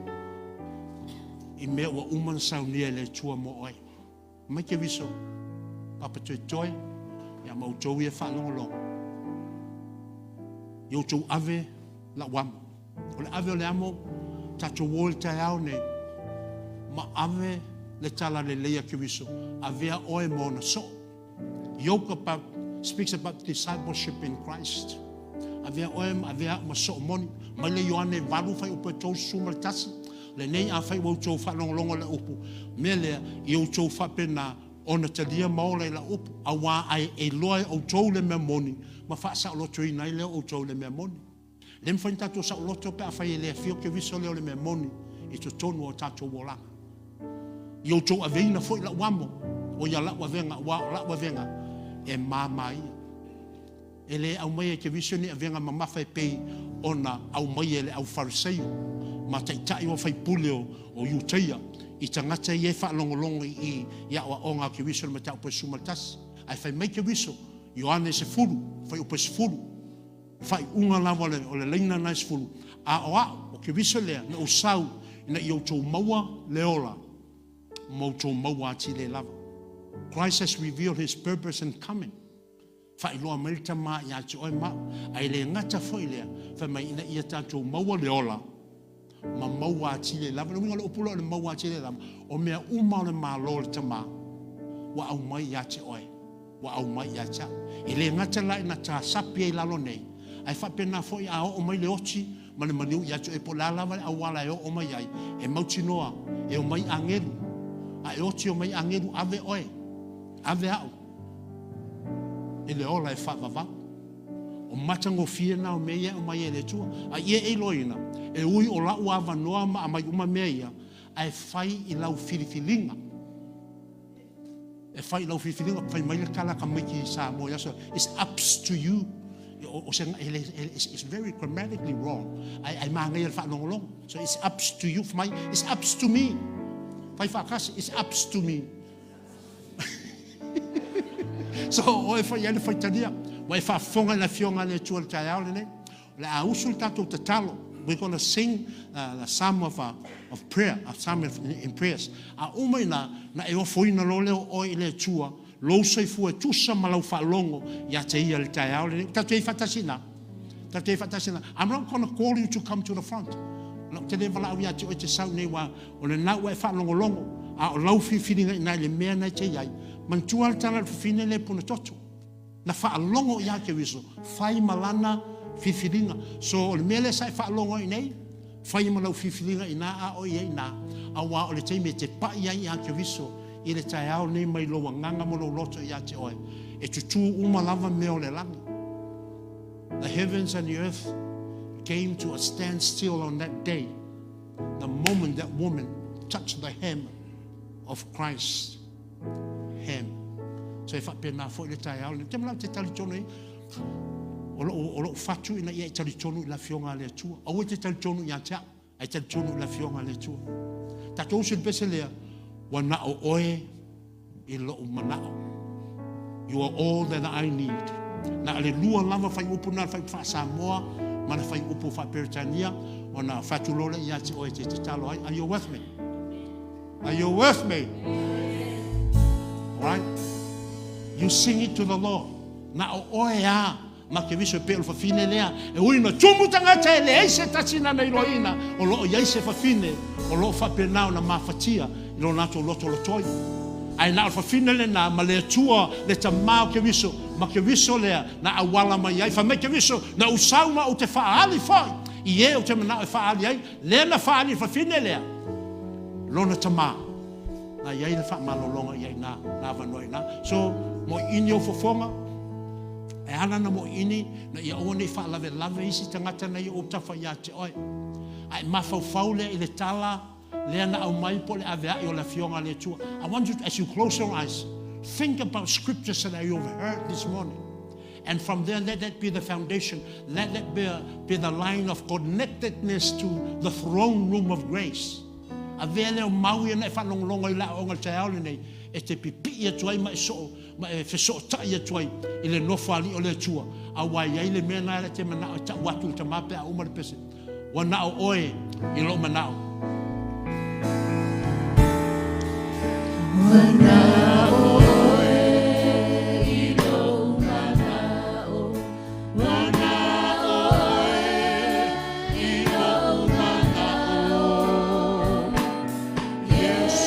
I mea ua uman saunia le tua mo oi. Mai ke viso. Papa toi toi. Ia mautou ia whalongolongo. Iau tau ave la wamo. O le ave o le amo, tato wōle tai au nei, ma ave le tala le leia ke viso, avea oe mōna so. Yoke speaks about discipleship in Christ. Avea oe, avea ma so moni, mai le Ioane valu fai upo tau suma le tasi, le nei a fai wau tau whalongolongo le upu, me lea iau tau whapena ona talia maole la upu, a wā ai e loe o tau le mea moni, ma whaasa o loto I nai leo o tau le mea moni. Lem fai tato sa loto pe a fai le fio ke viso leo le mea moni I to tonu o tato wolanga. Iau tau aveina foi la wamo o ia la wavenga e mamai. E le au mai ke viso ni avenga mamafai pei ona au mai le au fariseio ma taitai o fai puleo o iuteia I tangata I e whaalongolongo I ia o onga ke viso le matau po sumatas. Ai fai mai ke viso Ioane se furu, fai upo se furu. Fai unga lava o le leina nais fulu. A o ke viso lea, na usau, ina I o tau maua leola, mau tau maua ati le lava. Christ has revealed his purpose in coming. Fai loa melita maa I ati oi maa, ai le ngata foi lea, fai mai ina ia tātou maua leola, ma maua ati le lava. Winga le upula le maua ati le lava, o mea uma le maa lole ta maa, wa au mai I ati oi, wa au mai I ati. I le ngata la ina tā sapi e lalo nei, ai whapena foi a o mai le oti, ma le maniu I atu e po la lava a wala e o mai ai, e mauti noa, e o mai angeru, a e oti o mai angeru ave oe, ave au, e le ola e whapavau, o matango fie na o mea o mai e le tua, a ie e loina, e ui o lau ava noa ma a mai uma mea ia, a e whai I lau filifilinga, e whai I lau filifilinga, whai mai le kala ka maiki sa mo yaso, it's up to you, it's very grammatically wrong. I mangai whanongolong. So it's up to you. It's up to me. It's up to me. So o e whai ane whai tania. Wa e whafonga na fionga le tua le tai au le ne. Le a usul tatou te talo. We're going to sing the psalm of prayer, a psalm in prayers. A umai na e ofoina lo leo o I le tua. Lo sei fu e tusa malau whalongo ia te ia le tai au le. Tato e whatasina. I'm not going to call you to come to the front. Te le wala au ia te o te sau nei wa o le nau e whalongo longo. A o lau whiwhiringa I nai le mea nei te iai. Mantua le tala le whiwhine le puna toto. Na whaalongo ia ke wiso. Whai malana whiwhiringa. So o le mea le sai whaalongo I nei. Whai malau whiwhiringa I nā a o ia I nā. A wā o le teime te pa ia ke wiso. I le tai au nei mai loa nganga mo lo loto ia te oe. E tutu uma lava meo le langi. The heavens and the earth came to a standstill on that day. The moment that woman touched the hem of Christ's hem. Sai whapena fo le tai au. Te mlau te tali tonu i. O lo fatu ina ia tali tonu i la fionga le tua. Au te tali tonu i a tea. Ai tali tonu i la fionga le tua. Tatou sin pese lea. Wana o oe i lo manao. You are all that I need. Na ale lua lama fai upu na fai fa Samoa. Mana fai upu fa Peritania. Wana fatu lole i ati oe te talo ai. Are you with me? Are you with me? Right? You sing it to the Lord. Na o oe a. Ma ke viso pe o fafine lea. E uina tumu tangata ele eise tatsina na iloina. O lo iaise fafine. O lo fa penao na mafatia. Ilo nato loto lotoi. Ai na fafine le na ma le tua le tamao ke viso. Ma ke viso lea na awala mai ai. Fa me ke viso na usauma o te faali fai. I e o te mana e faali ai. Le na faali fafine lea. Lona tamao. Na iai le fa malolonga iai na vanoi na. So mo ini o fofonga. E ana na mo ini na ia o nei fa lave isi tangata na ia o tafa ia te oi. Ai mafau le i le tala le na au mai po le avea i o la fionga le tua. I want you to, as you close your eyes, think about scriptures that you have heard this morning. And from there, let that be the foundation. Let that be the line of connectedness to the throne room of grace. Avea leo maui na e whanonglongo i la o ngal te aole nei. E te pipi i atuai ma e feso ta i atuai i le nofali o le tua. A wai ai le mea nara te manao ta watu le tamape a umar pese. Wanao oe i lo manao. Wanao oe i lo manao. Wanao oe i lo manao. Yesu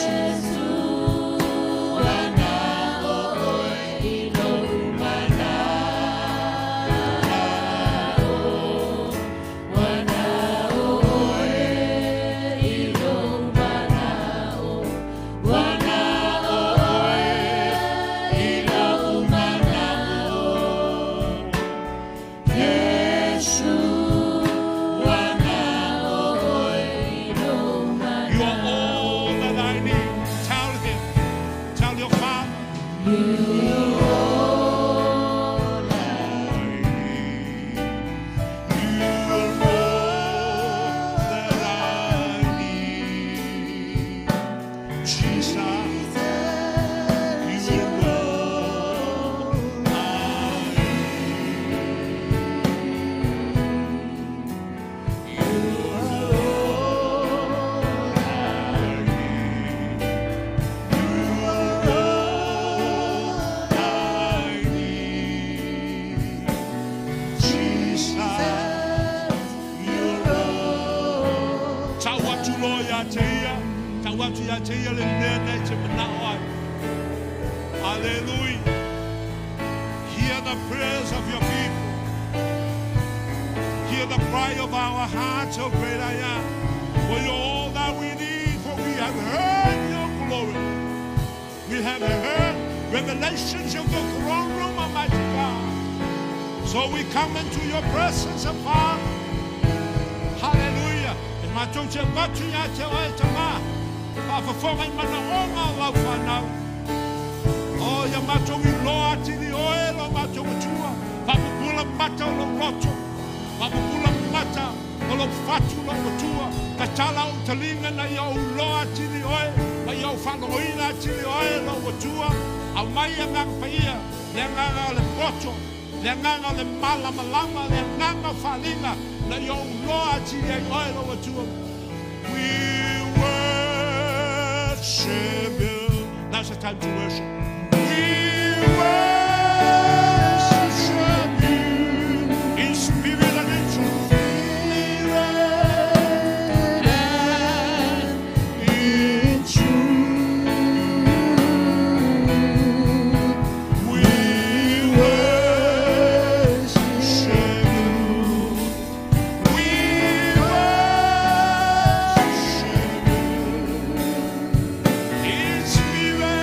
wanao oe i lo Hallelujah. Hear the prayers of your people. Hear the cry of our hearts, O great I am. For you're all that we need, for we have heard your glory. We have heard revelations of the throne room, Almighty God. So we come into your presence, Father. Hallelujah. And my church, oh, ya macho we loa tini oelo macho chua. Papula mata lo roto. Papula mata lo fatu lo chua. Kachala utalinga na ya loa tini oe. Ma ya fanoina tini oelo chua. Amaya ngang paia. Lenga le roto. Lenga le mala malama. Lenga falinga na ya loa tini oelo chua. We worship you. Now's the time to worship. We worship you in spirit and in truth. We worship you. We worship you in spirit.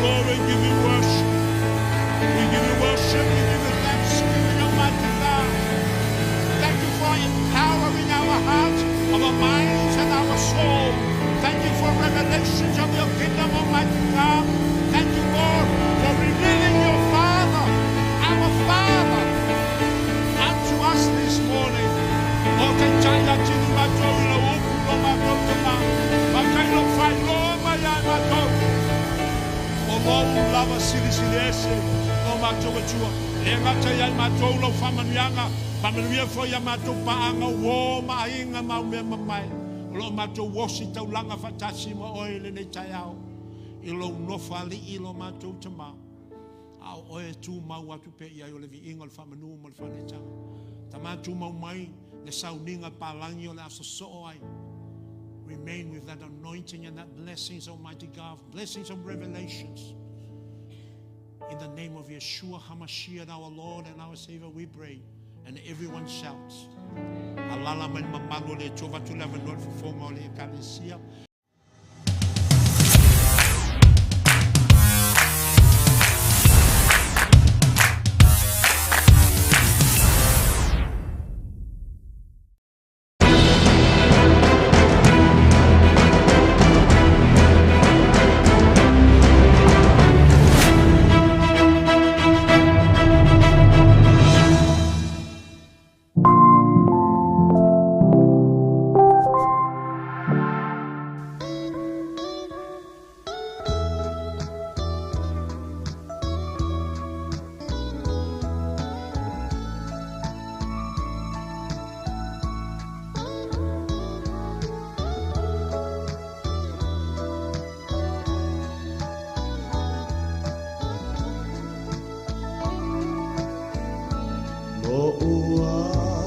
Lord, we give you worship. We give you worship. We give you thanksgiving, Almighty God. Thank you for empowering our hearts, our minds, and our soul. Thank you for revelations of your kingdom, Almighty God. Thank you, Lord, for revealing your Father, our Father, unto us this morning. Oh, can China chini matou lo upu lo matou tama. Makai lo fai lo maya matou. O lo lava sili ese. O matou chua. E ngata ya matou lo famanianga. Pamanuia fo ya matou paanga wo mainga mau me mai. Lo matou wosi tau langa fatasi mo oile ne taiao. Ilo nofa li ilo matou tama. Au oe tu mau atu pe ia yo le vi ingol famanu mo fane tanga. Tama tu mau mai. Remain with that anointing and that blessings, Almighty God, blessings of revelations. In the name of Yeshua HaMashiach, our Lord and our Savior, we pray. And everyone shouts. Oh,